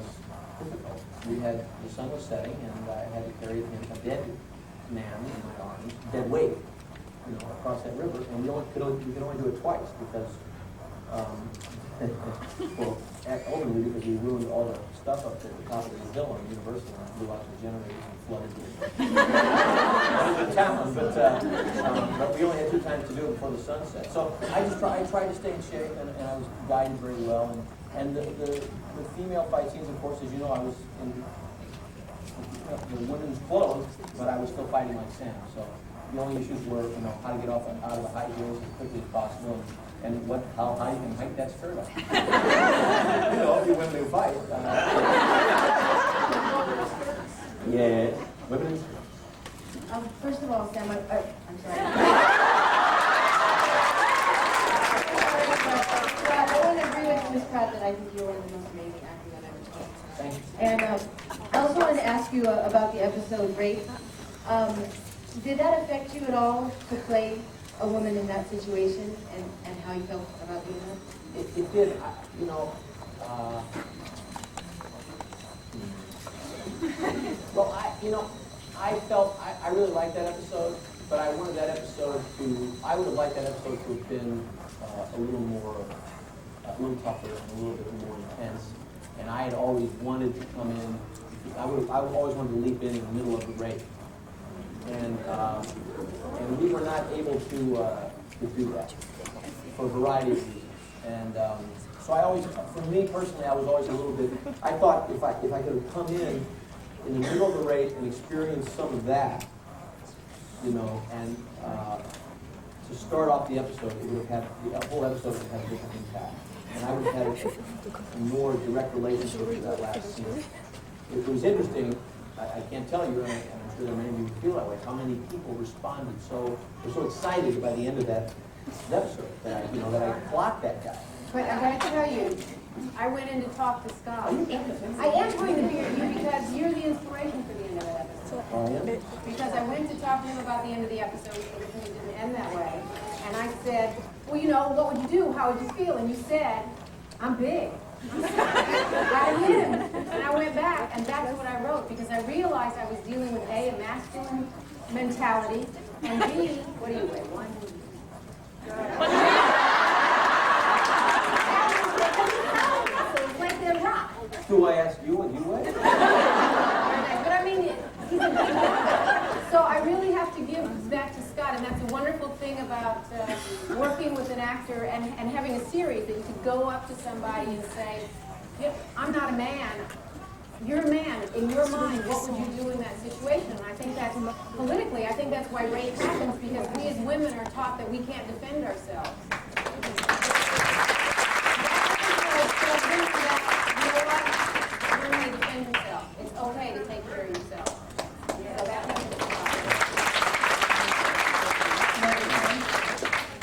difficult. The sun was setting, and I had to carry a dead man in my arms, dead weight, across that river. And we could only do it twice because, ultimately because we ruined all the stuff up there at the top of the hill on Universal, and blew out the generators and flooded the town. But we only had 2 times to do it before the sunset. So I tried to stay in shape, and I was guided very well. And the female fight scenes, of course, as you know, I was in the women's clothes, but I was still fighting like Sam. So the only issues were, how to get out of the high heels as quickly as possible, and how high you can hike that skirt up. If you women who fight. Yeah, women. First of all, Sam, I'm sorry. I want to agree with Ms. Pratt that I think you're one of the most amazing actors I've ever seen. Thank you. And I also wanted to ask you about the episode Rape. Did that affect you at all to play a woman in that situation, and how you felt about doing that? It did. Well, I felt, I really liked that episode, but I wanted that episode I would have liked that episode to have been a little tougher and a little bit more intense. And I had always wanted to come in, I always wanted to leap in the middle of the race. And we were not able to do that for a variety of reasons. And so I always, for me personally, I was always a little bit, I thought if I could have come in the middle of the race and experienced some of that, and to start off the episode, it would have had, the whole episode would have had a different impact. And I would have had a more direct relationship with that last scene. It was interesting, I can't tell you, and I'm sure that many of you feel that way, how many people responded were so excited by the end of that episode that I clocked that guy. But I gotta tell you, I went in to talk to Scott. I am going to be you because you're the inspiration for the end of that episode. Because I went to talk to him about the end of the episode, which originally didn't end that way. And I said, well, what would you do? How would you feel? And you said, I'm big. I am. And I went back, and that's what I wrote, because I realized I was dealing with A, a masculine mentality, and B, what do you weigh? Do I ask you what you weigh? But I mean, he's a big guy. So I really have to give that to Scott, and that's a wonderful thing about working with an actor and having a series that you could go up to somebody and say, I'm not a man. You're a man. In your mind, what would you do in that situation? And I think that's, politically, I think that's why rape happens, because we as women are taught that we can't defend ourselves. It's okay to take care of yourself. So that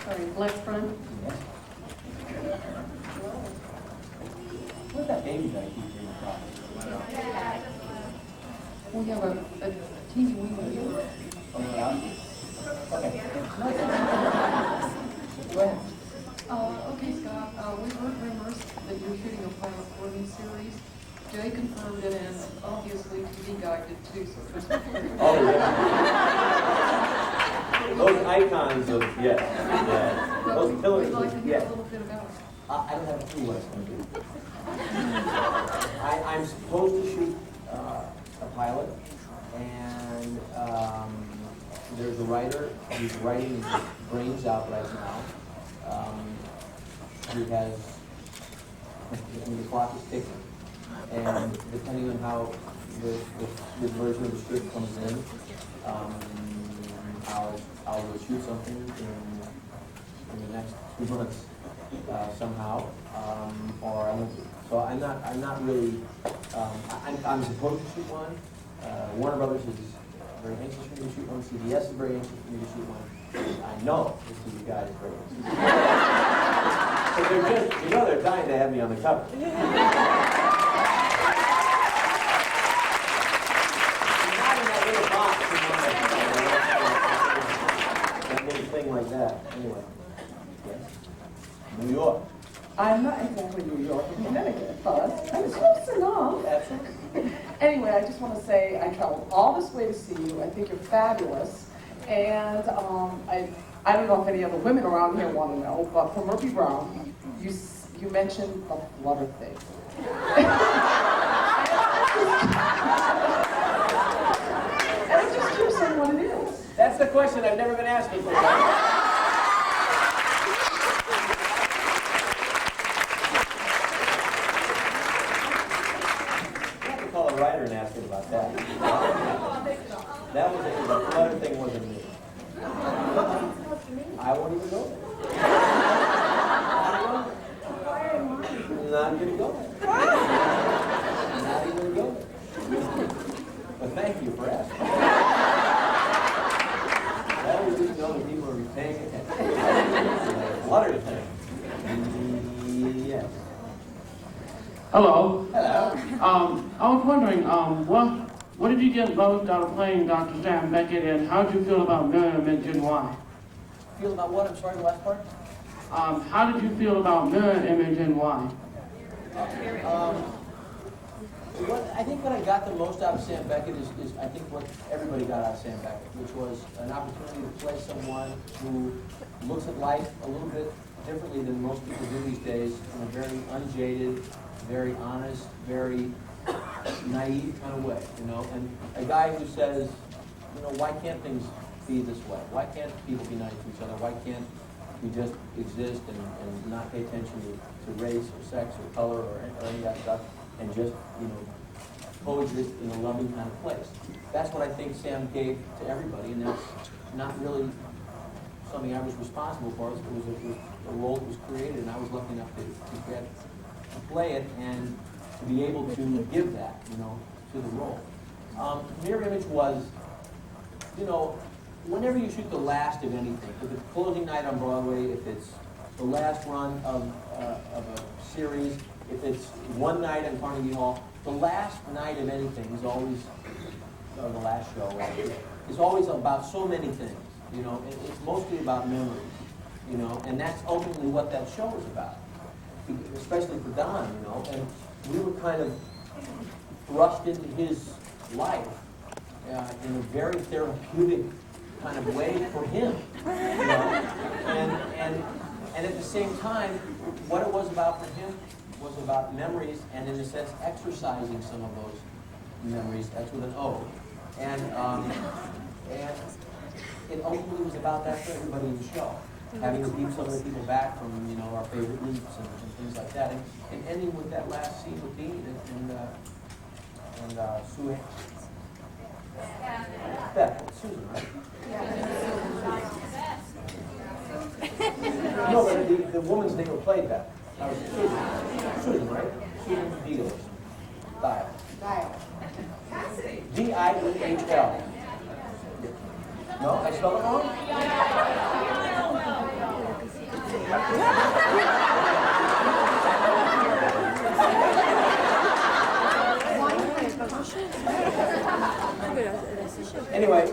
Sorry, left front. What's that baby that I keep hearing about? We have a TV window here. Oh, yeah? Okay. Go ahead. Okay, Scott, we heard rumors that you're shooting a pilot for a new series. Jay confirmed it, and obviously TV Guy did too, so there's Oh, yeah. Those icons of, yes. Yeah. Those pillars we'd like of, to hear yes. a little bit about it. I don't have a clue what it's going to do. I'm supposed to shoot a pilot, and there's a writer who's writing his brains out right now. He has, the clock is ticking, and depending on how the version of the script comes in, I'll go shoot something in the next 2 months somehow, or I won't. So I'm not really. I'm supposed to shoot one. Warner Brothers is very anxious for me to shoot one. CBS is very anxious for me to shoot one. I know this TV Guy is very anxious. So they're just, they're dying to have me on the cover. Thing like that. Anyway, yes. New York. I'm not exactly New York, I'm Connecticut, but I'm close enough. Anyway, I just want to say I traveled all this way to see you. I think you're fabulous, and I don't know if any other women around here want to know, but for Murphy Brown, you mentioned the flutter thing. And I'm just curious on what it is. That's the question I've never been asked before. I have to call a writer and ask him about that. That was the flutter thing wasn't me. I won't even go there. Not going to go there. Not even going to go there. But thank you for asking. That was just know that people are paying attention. Flutter thing. Yes. Hello. Hello. I was wondering, what did you get most out of playing Dr. Sam Beckett, and how did you feel about Mirror Image and why? Feel about what? I'm sorry, the last part? How did you feel about Mirror Image and why? I think what I got the most out of Sam Beckett is I think what everybody got out of Sam Beckett, which was an opportunity to play someone who looks at life a little bit differently than most people do these days, in a very unjaded, very honest, very naive kind of way, you know, and a guy who says, you know, why can't things be this way? Why can't people be nice to each other? Why can't we just exist and not pay attention to race or sex or color or any of that stuff, and just, you know, coexist in a loving kind of place? That's what I think Sam gave to everybody, and that's not really something I was responsible for. It was a role that was created, and I was lucky enough to get to play it and to be able to give that, you know, to the role. Mirror Image was, you know, whenever you shoot the last of anything, if it's closing night on Broadway, if it's the last run of a series, if it's one night in Carnegie Hall, the last night of anything is always, or the last show, right, is always about so many things, you know. It's mostly about memories, you know, and that's ultimately what that show is about, especially for Don, you know, and we were kind of thrust into his life in a very therapeutic kind of way for him, you know? And at the same time, what it was about for him was about memories, and in a sense exercising some of those memories. That's with an O. And it ultimately was about that for everybody in the show, having to keep some of the people back from, you know, our favorite leaps and things like that, and ending with that last scene with Dean and Sue Ann. Beth, Susan, right? No, but the woman's name who played that. That was Susan. Susan, right? Susan Deal. Dial. Diel. No, I spelled it wrong? Anyway,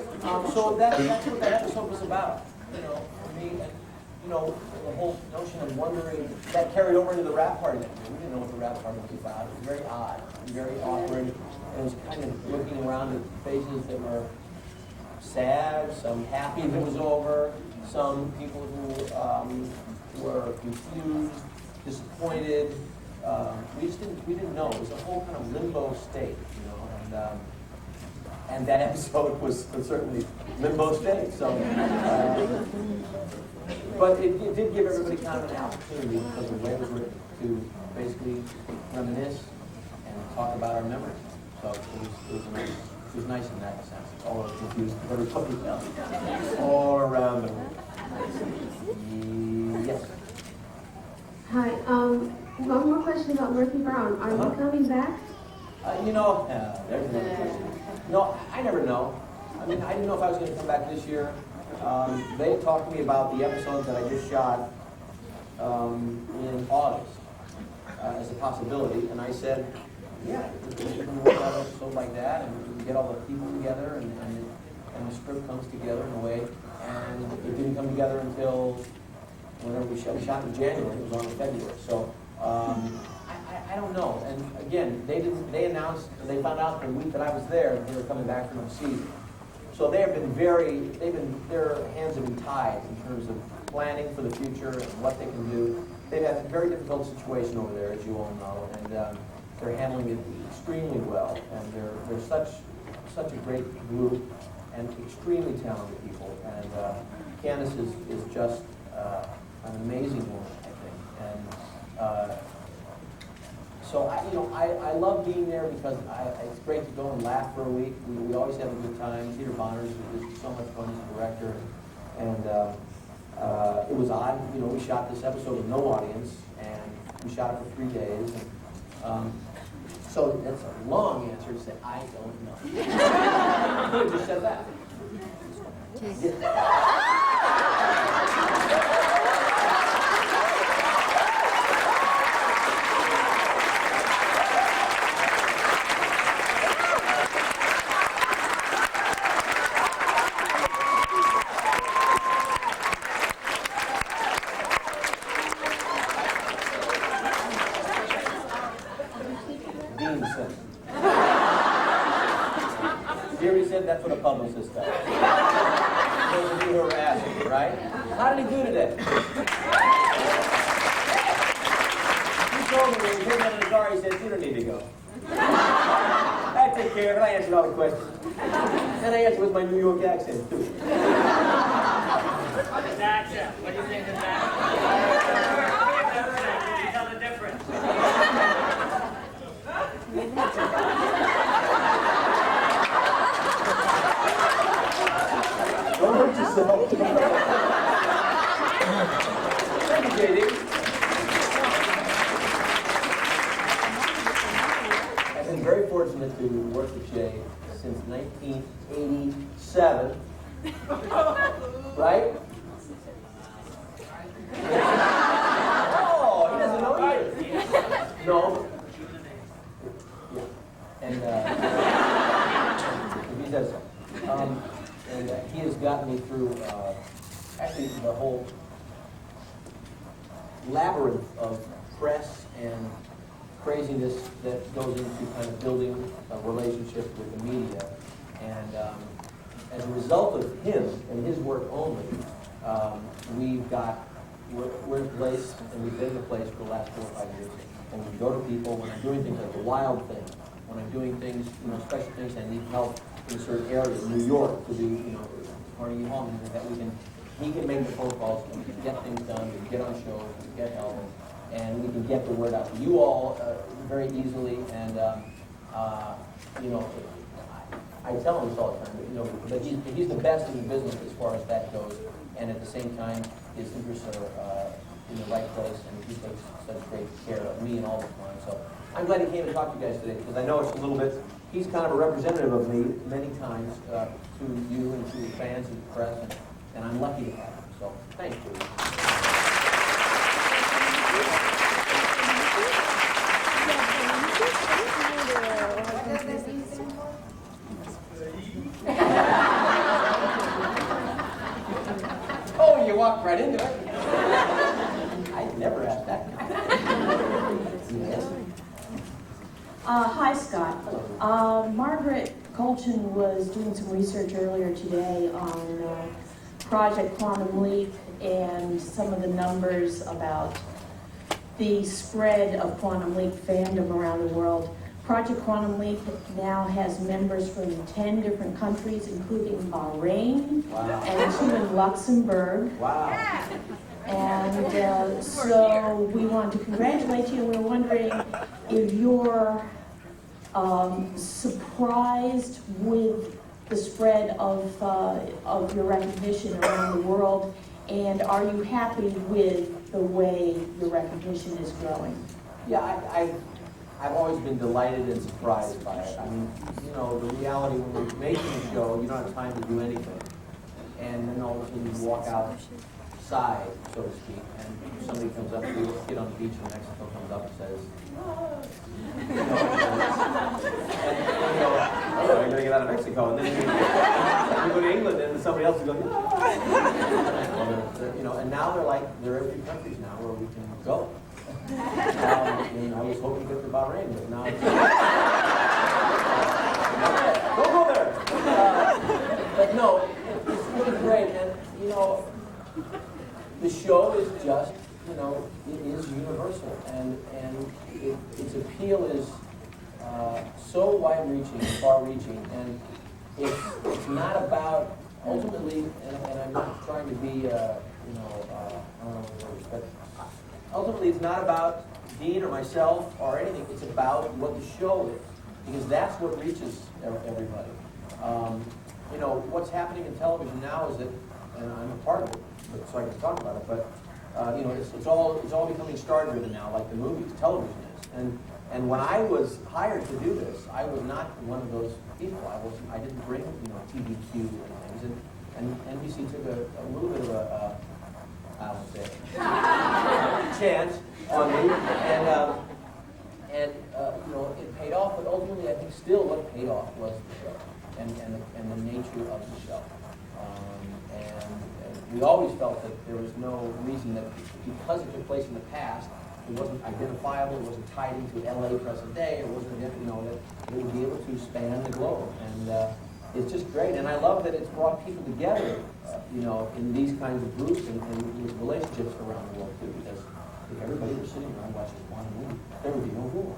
so that's what that episode was about, you know, for me, and, you know, the whole notion of wondering, that carried over into the rap party that year. We didn't know what the rap party was about. It was very odd, and very awkward, and it was kind of looking around at faces that were sad, some happy that it was over, some people who were confused, disappointed. We didn't know. It was a whole kind of limbo state, you know, and that episode was certainly limbo state. So, but it did give everybody kind of an opportunity, because the way it was written, to basically reminisce and talk about our memories. So it was nice in that sense. It's all confused, but it put me all around the room. Yes. Hi. One more question about Murphy Brown. Are you coming back? You know, there's another question. No, I never know. I mean, I didn't know if I was going to come back this year. They talked to me about the episode that I just shot in August as a possibility, and I said, yeah, we can work out an episode like that, and we can get all the people together, and the script comes together in a way, and it didn't come together until whenever we shot in January. It was on in February. So I don't know. And again, they announced, they found out the week that I was there that they were coming back from overseas. So they have been their hands have been tied in terms of planning for the future and what they can do. They've had a very difficult situation over there, as you all know, and they're handling it extremely well. And they're such a great group and extremely talented people. And Candace is just an amazing woman, I think. And so I love being there, because it's great to go and laugh for a week. We always have a good time. Peter Bonner's is so much fun as a director, and it was odd. You know, we shot this episode with no audience, and we shot it for 3 days. And, so that's a long answer to say I don't know. I could have just said that. He already said that's what a publicist does. Those of you who are asking, right? How did he do today? He told me when he came out of the car, he said, you don't need to go. I take care of it. I answered all the questions. And I answered with my New York accent, too. Accent. What do you think of that? Can you tell the difference? Don't hurt yourself. Thank you, JD. I've been very fortunate to work with Jay since 1987. Right? Oh, he doesn't know either. No. Yeah. And he says so. And he has gotten me through actually the whole labyrinth of press and craziness that goes into kind of building a relationship with the media. And as a result of him and his work only, we're in place, and we've been in place for the last 4 or 5 years. And we go to people when I'm doing things like the wild thing, when I'm doing things, special things, I need help in a certain area, in New York, to do, Carnegie Hall, that he can make the phone calls, and we can get things done, we can get on shows, we can get help, and we can get the word out to you all very easily. And I tell him this all the time, but he's the best in the business as far as that goes, and at the same time, his interests are in the right place, and he takes such great care of me and all the time. So I'm glad he came to talk to you guys today, because I know it's a little bit, he's kind of a representative of me many times to you and to the fans and the press, and I'm lucky to have him. So thank you. Oh, you walked right into it. I never asked that. Yes. Hi, Scott. Margaret Colchin was doing some research earlier today on Project Quantum Leap and some of the numbers about the spread of Quantum Leap fandom around the world. Project Quantum Leap now has members from 10 different countries, including Bahrain and 2 in Luxembourg. Wow. And so we want to congratulate you. We're wondering if you're surprised with the spread of your recognition around the world, and are you happy with the way your recognition is growing? Yeah, I've always been delighted and surprised by it. I mean, the reality when we're making a show, you don't have time to do anything. And then all of a sudden you walk outside, so to speak, and somebody comes up to you, let's get on the beach in Mexico, comes up and says, oh, I'm going to get out of Mexico. And then you go to England and somebody else is going, and now they're every countries now where we can go. And I was hoping to get to Bahrain, but now it's... Don't go there! But no, it's really great. And, the show is just, it is universal. And its appeal is so wide-reaching, far-reaching. And it's not about, ultimately, and I'm not trying to be, I don't know the words, but ultimately, it's not about Dean or myself or anything. It's about what the show is, because that's what reaches everybody. What's happening in television now is that, and I'm a part of it, so I can talk about it. But it's all becoming star-driven now, like the movies, television is. And when I was hired to do this, I was not one of those people. I didn't bring TVQ and things, and NBC took a little bit of a I won't say it. Chance on me, and it paid off. But ultimately, I think still what paid off was the show and the nature of the show. And we always felt that there was no reason that because it took place in the past, it wasn't identifiable. It wasn't tied into LA present day. It wasn't that it would be able to span the globe. it's just great. And I love that it's brought people together, you know, in these kinds of groups and with relationships around the world too. Because if everybody were sitting around watching one movie, there would be no war.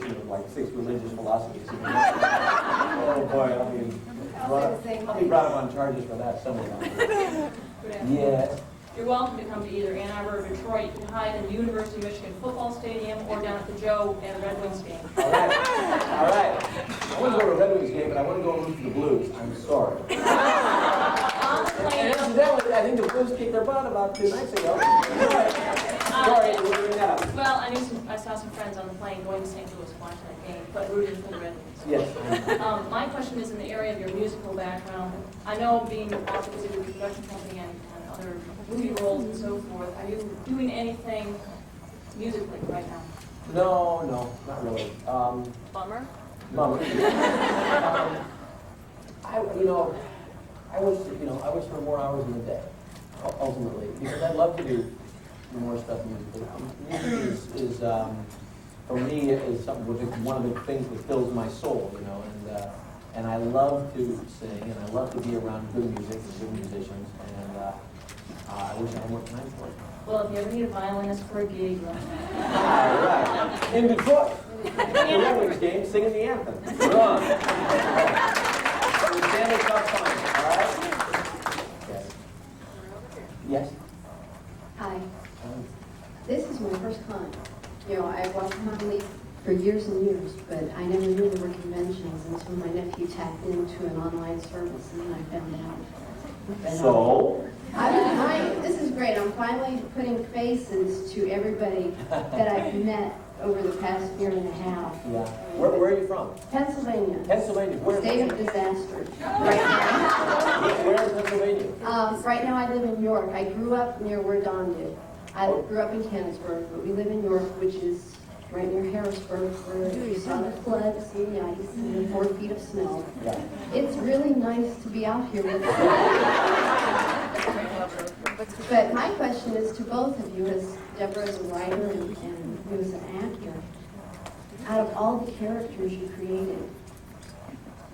Of like 6 religious philosophies. Oh boy, I'll be brought up on charges for that somewhere. Yes. You're welcome to come to either Ann Arbor or Detroit. You can hide in the University of Michigan football stadium or down at the Joe and Red Wings game. All right. All right. I want to go to a Red Wings game, but I want to go root for the Blues. I'm sorry. And incidentally, I think the Blues kicked their butt about 2 nights ago. Sorry, we're doing that. Well, I saw some friends on the plane going to St. Louis watching that game, but rooting for the Red Wings. Yes. My question is in the area of your musical background. I know being also with a production company and other movie roles and so forth, are you doing anything musically right now? No, not really. Bummer? Bummer. I wish there were more hours in the day, ultimately, because I'd love to do more stuff musically. Music is for me, is something which is one of the things that fills my soul, you know, and I love to sing, and I love to be around good music and good musicians, and I wish I had more time for it. Well, if you ever need a violinist for a gig, let me know. All right. In Detroit, the Red Wings game, singing the anthem. We're on. We stand a tough time, all right? Yes. Yes? Hi. This is my first con. You know, I've watched Conley for years and years, but I never knew there were conventions until my nephew tapped into an online service, and then I found out. But, So? this is great. I'm finally putting faces to everybody that I've met over the past year and a half. Yeah. Where are you from? Pennsylvania. Pennsylvania. Where? State of disaster. Right now. Where in Pennsylvania? Right now I live in York. I grew up near where Don did. I grew up in Canonsburg, but we live in York, which is right near Harrisburg, where you saw the floods and the ice and the 4 feet of snow. Yeah. It's really nice to be out here with you. But my question is to both of you, as Deborah is a writer and you as an actor, out of all the characters you created,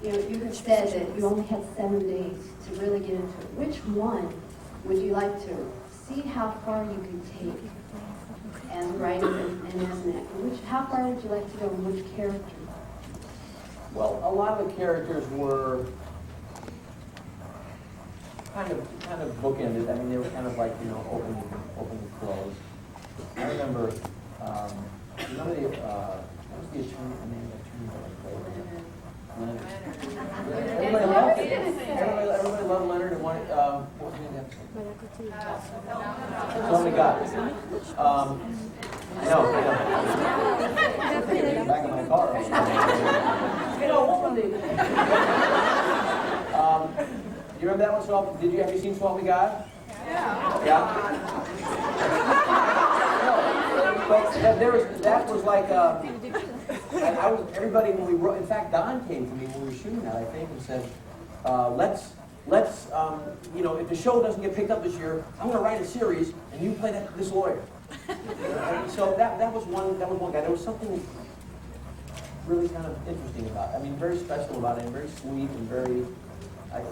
you know, you have said that you only had 7 days to really get into it. Which one would you like to see how far you can take as a writer and as an actor? How far would you like to go and which character? Well, a lot of the characters were kind of bookended. I mean, they were kind of like, you know, open and closed. I remember, what was the attorney that I played? Leonard. Everybody loved it. Everybody loved Leonard and wanted, what was the name of that? Oh my God. I know. Back in my car. You know, what was you remember that one, Swap? Have you seen Swap We Got? Yeah? But that was like, everybody when we wrote, in fact, Don came to me when we were shooting that, I think, and said, let's you know, if the show doesn't get picked up this year, I'm going to write a series, and you play this lawyer. So that was one guy. There was something really kind of interesting about it. I mean, very special about it, and very sweet, and very,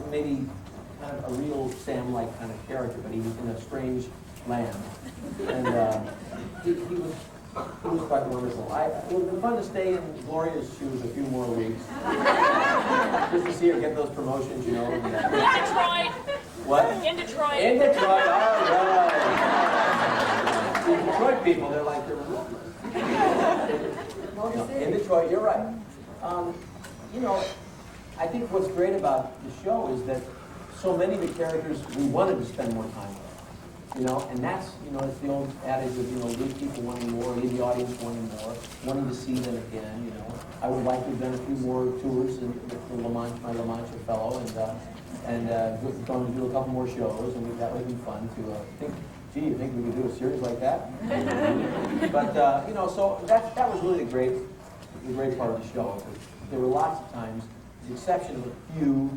maybe kind of a real Sam-like kind of character, but he was in a strange land. And he was quite wonderful. It would have been fun to stay in Gloria's shoes a few more weeks. Just to see her get those promotions, you know. In Detroit. What? In Detroit. In Detroit, all right. The Detroit people, they're like, in Detroit, you're right. You know, I think what's great about the show is that so many of the characters we wanted to spend more time with. You know, and that's, you know, it's the old adage of, you know, leave people wanting more, leave the audience wanting more, wanting to see them again, you know. I would like to have done a few more tours with my La Mancha fellow, and going to do a couple more shows, and that would have been fun to think, gee, you think we could do a series like that? But, you know, so that was really the great part of the show. There were lots of times, with the exception of a few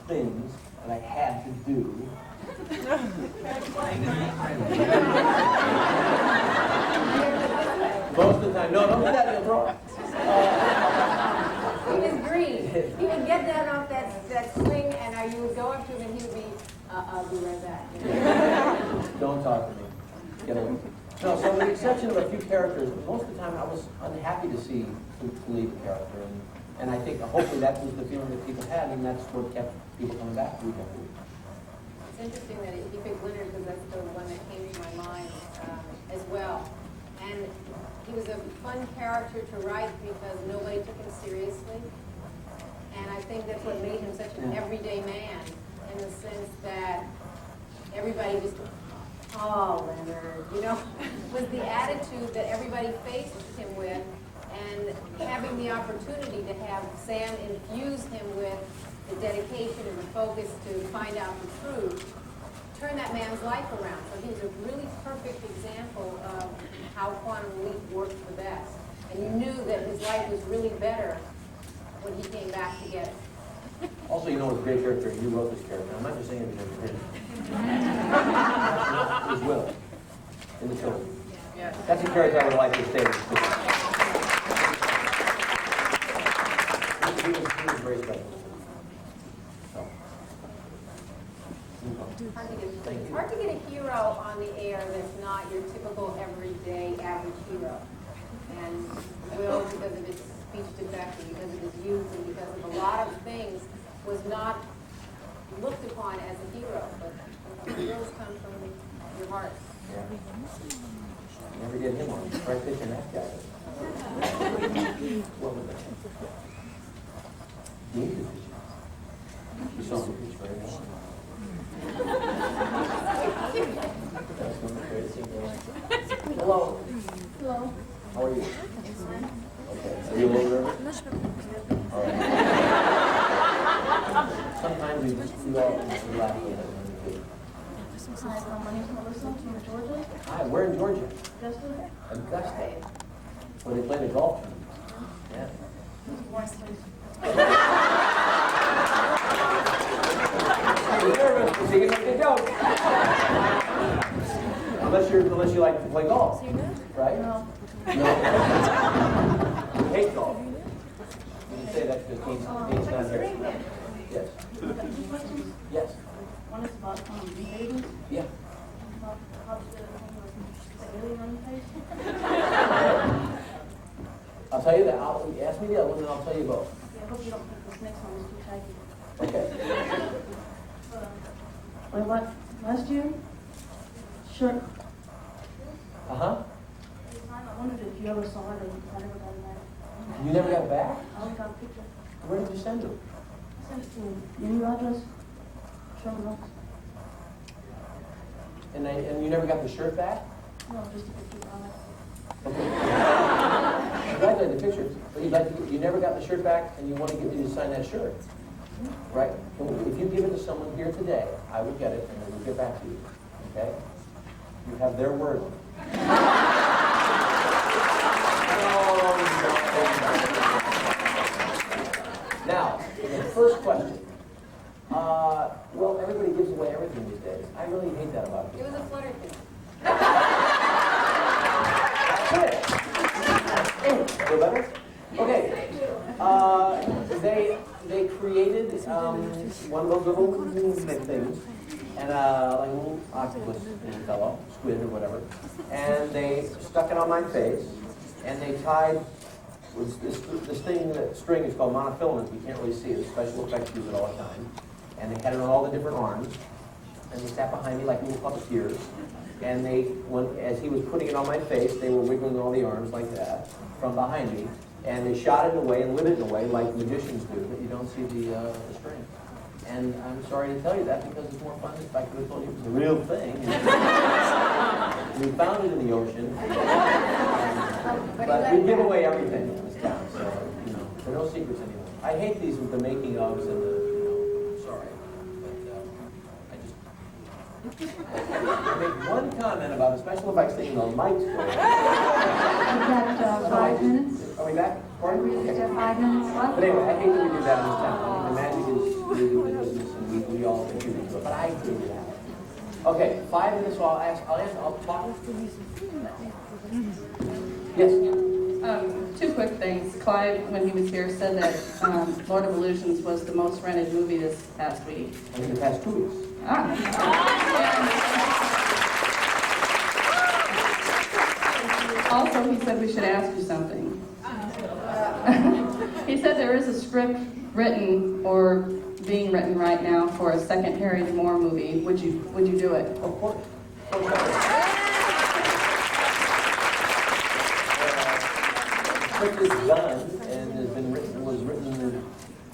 things that I had to do, Most of the time. No, don't do that, you'll throw it. He was green. He would get down off that swing, and you would go up to him, and he would be, I'll be right back. Don't talk to me. Get away. No, so with the exception of a few characters, most of the time I was unhappy to see to leave a character. And I think hopefully that was the feeling that people had, and that's what kept people coming back week after week. It's interesting that he picked Leonard because that's the one that came to my mind as well. And he was a fun character to write because nobody took him seriously. And I think that's what made him such an everyday man in the sense that everybody just, oh, Leonard, you know, was the attitude that everybody faced him with. And having the opportunity to have Sam infuse him with the dedication and the focus to find out the truth, turn that man's life around. So he was a really perfect example of how Quantum Leap worked the best. And you knew that his life was really better when he came back to get it. Also, you know, it's a great character. You wrote this character. I'm not just saying it because of him. His will in the film. That's a character I would like to stay with. He was very special. So. It's hard to get a hero on the air that's not your typical everyday average hero. And Will, because of his speech defect and because of his youth and because of a lot of things, was not looked upon as a hero. But heroes come from your heart. Yeah. Never get him on. Try pitching that guy. What was that? You could pitch. You saw him pitch very well. Hello. Hello. How are you? Okay. Are you over there? All right. Sometimes we all laugh a little bit. Hi, my name's Melissa. I'm from Georgia. Hi, where in Georgia? Augusta. Augusta. Where they play the golf tournament. Yeah. You're nervous, so you can make a joke. Unless you like to play golf, right? No. No. You hate golf. You can say that because Kate's not here. Yes. Yes. One is about babies. Yeah. About how to get a alien on the face. I'll tell you that. Ask me the other one, and I'll tell you both. Yeah, I hope you don't think this next one is too tacky. Okay. Last year, sure. Uh-huh. I wondered if you ever saw it or I never got it back. You never got it back? I only got a picture. Where did you send it? I sent it to your new address. Sherman Oaks. And you never got the shirt back? No, just a picture on it. Okay. I'd like the picture, but you never got the shirt back, and you want to get me to sign that shirt, right? If you give it to someone here today, I would get it, and then we'll get back to you. Okay? You have their word. Now, the first question. Well, everybody gives away everything these days. I really hate that about It people. was a flutter thing. Feel better? Okay. They created one of those little things, and like a little octopus fellow, squid or whatever, and they stuck it on my face, and they tied this thing, that string is called monofilament. You can't really see it. Special effects use it all the time, and they had it on all the different arms, and they sat behind me like little puppeteers. And as he was putting it on my face, they were wiggling all the arms like that from behind me. And they shot it away and lit it away like magicians do, but you don't see the string. And I'm sorry to tell you that because it's more fun if I could have told you it was a real thing. We found it in the ocean. But we give away everything in this town, so, you know, there are no secrets anymore. I hate these with the making ofs and the, sorry. I make one comment about the special effects thing in the lights. We've got 5 minutes. Are we back? Pardon? We just have 5 minutes left. But anyway, I hate that we do that in this town. I mean, the magic is really the business, and we all contribute to it. But I do that. Okay, 5 minutes, so I'll talk. Yes? Two quick things. Clyde, when he was here, said that Lord of Illusions was the most rented movie this past week. I think the past 2 weeks. Also, he said we should ask you something. He said there is a script written or being written right now for a second Harry Moore movie. Would you do it? Of course. The script is done and has been written, was written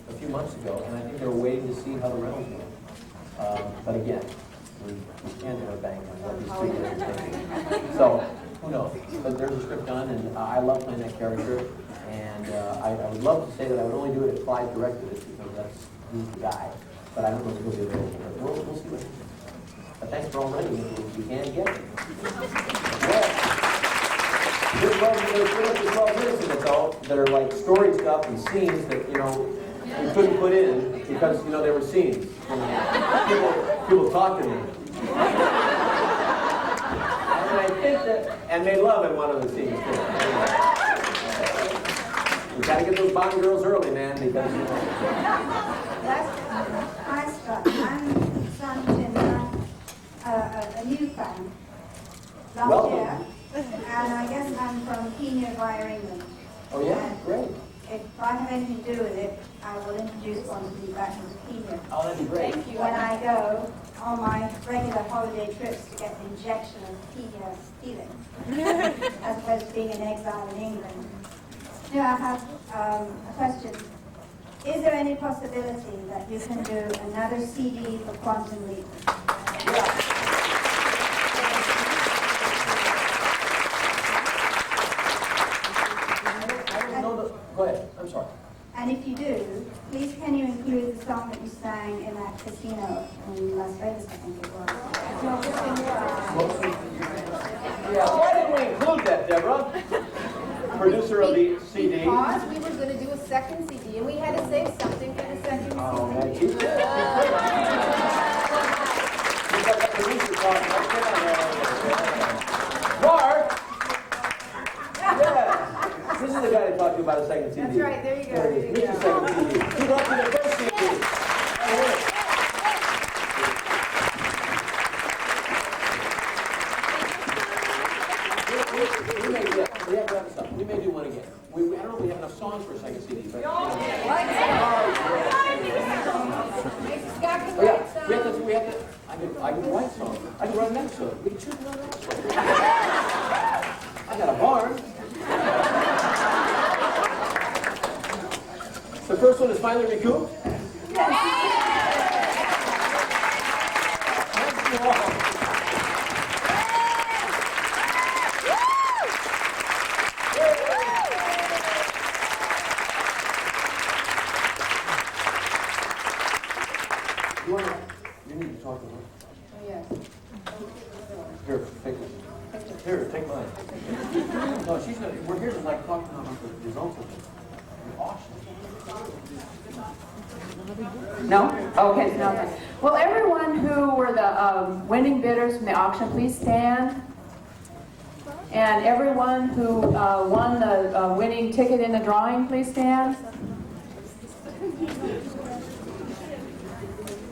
a few months ago, and I think they're waiting to see how the Reynolds go. But again, we can't have a bank on what these people are thinking. So, who knows? But there's a script done, and I love playing that character. And I would love to say that I would only do it if Clyde directed it, because he's the guy. But I don't know if he'll be available. But we'll see what happens. But thanks for all writing it if you can get it. Yeah. There's 12 minutes in it, though, that are like story stuff and scenes that, you couldn't put in because, there were scenes. People talked to me. And I think that, and made love in one of the scenes, too. You gotta get those Bond girls early, man, because Hi, Scott. I'm Sanjin, a new fan. Last year. And I guess I'm from Kenya via England. Oh, yeah? Great. If I have anything to do with it, I will introduce one to you back into Kenya. Oh, that'd be great. Thank you. When I go on my regular holiday trips to get the injection of Kenya feeling, as opposed to being in exile in England. Now I have a question. Is there any possibility that you can do another CD for Quantum Leap? Go ahead. I'm sorry. And if you do, please can you include the song that you sang in that casino in Las Vegas, I think it was. Yeah, why didn't we include that, Deborah? Producer of the CD. Because we were going to do a second CD, and we had to save something for the second CD. Oh, man. You've got that producer talking right there. Mark! Yes! This is the guy that talked to you about a second CD. That's right, there you go. There it is. Meet the second CD. He brought you the first CD. We have to wrap this up. We may do one again. I don't know if we have enough songs for a second CD, but... I can write songs. I can write an episode. We can choose another episode. I got a barn. The first one is finally recouped. Thank you all. You need to talk to her. Oh, yes. Here, take this. Here, take mine. No, she's gonna, we're here to talk about the results of it. Awesome. No? Okay, no. Well, everyone who were the winning bidders from the auction, please stand. And everyone who won the winning ticket in the drawing, please stand.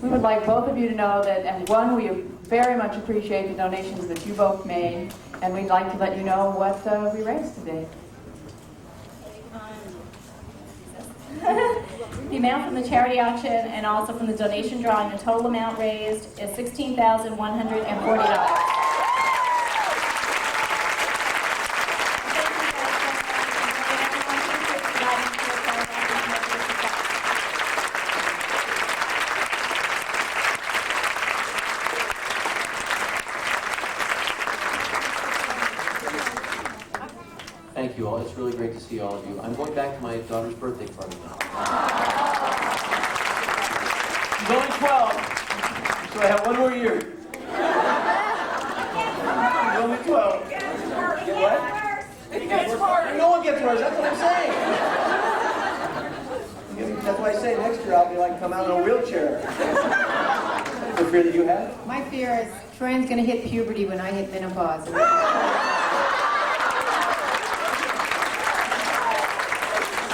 We would like both of you to know that, and one, we very much appreciate the donations that you both made, and we'd like to let you know what we raised today. The amount from the charity auction and also from the donation drawing, the total amount raised is $16,140. Thank you all. It's really great to see all of you. I'm going back to my daughter's birthday party now. She's only 12, so I have one more year. She's only 12. Get what? It gets worse. No one gets worse. That's what I'm saying. That's why I say next year I'll be like come out in a wheelchair. particular fear that you have? My fear is Troyan's going to hit puberty when I hit menopause.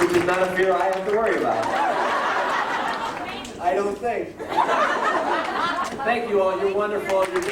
Which is not a fear I have to worry about. I don't think. Thank you all. You're wonderful. You're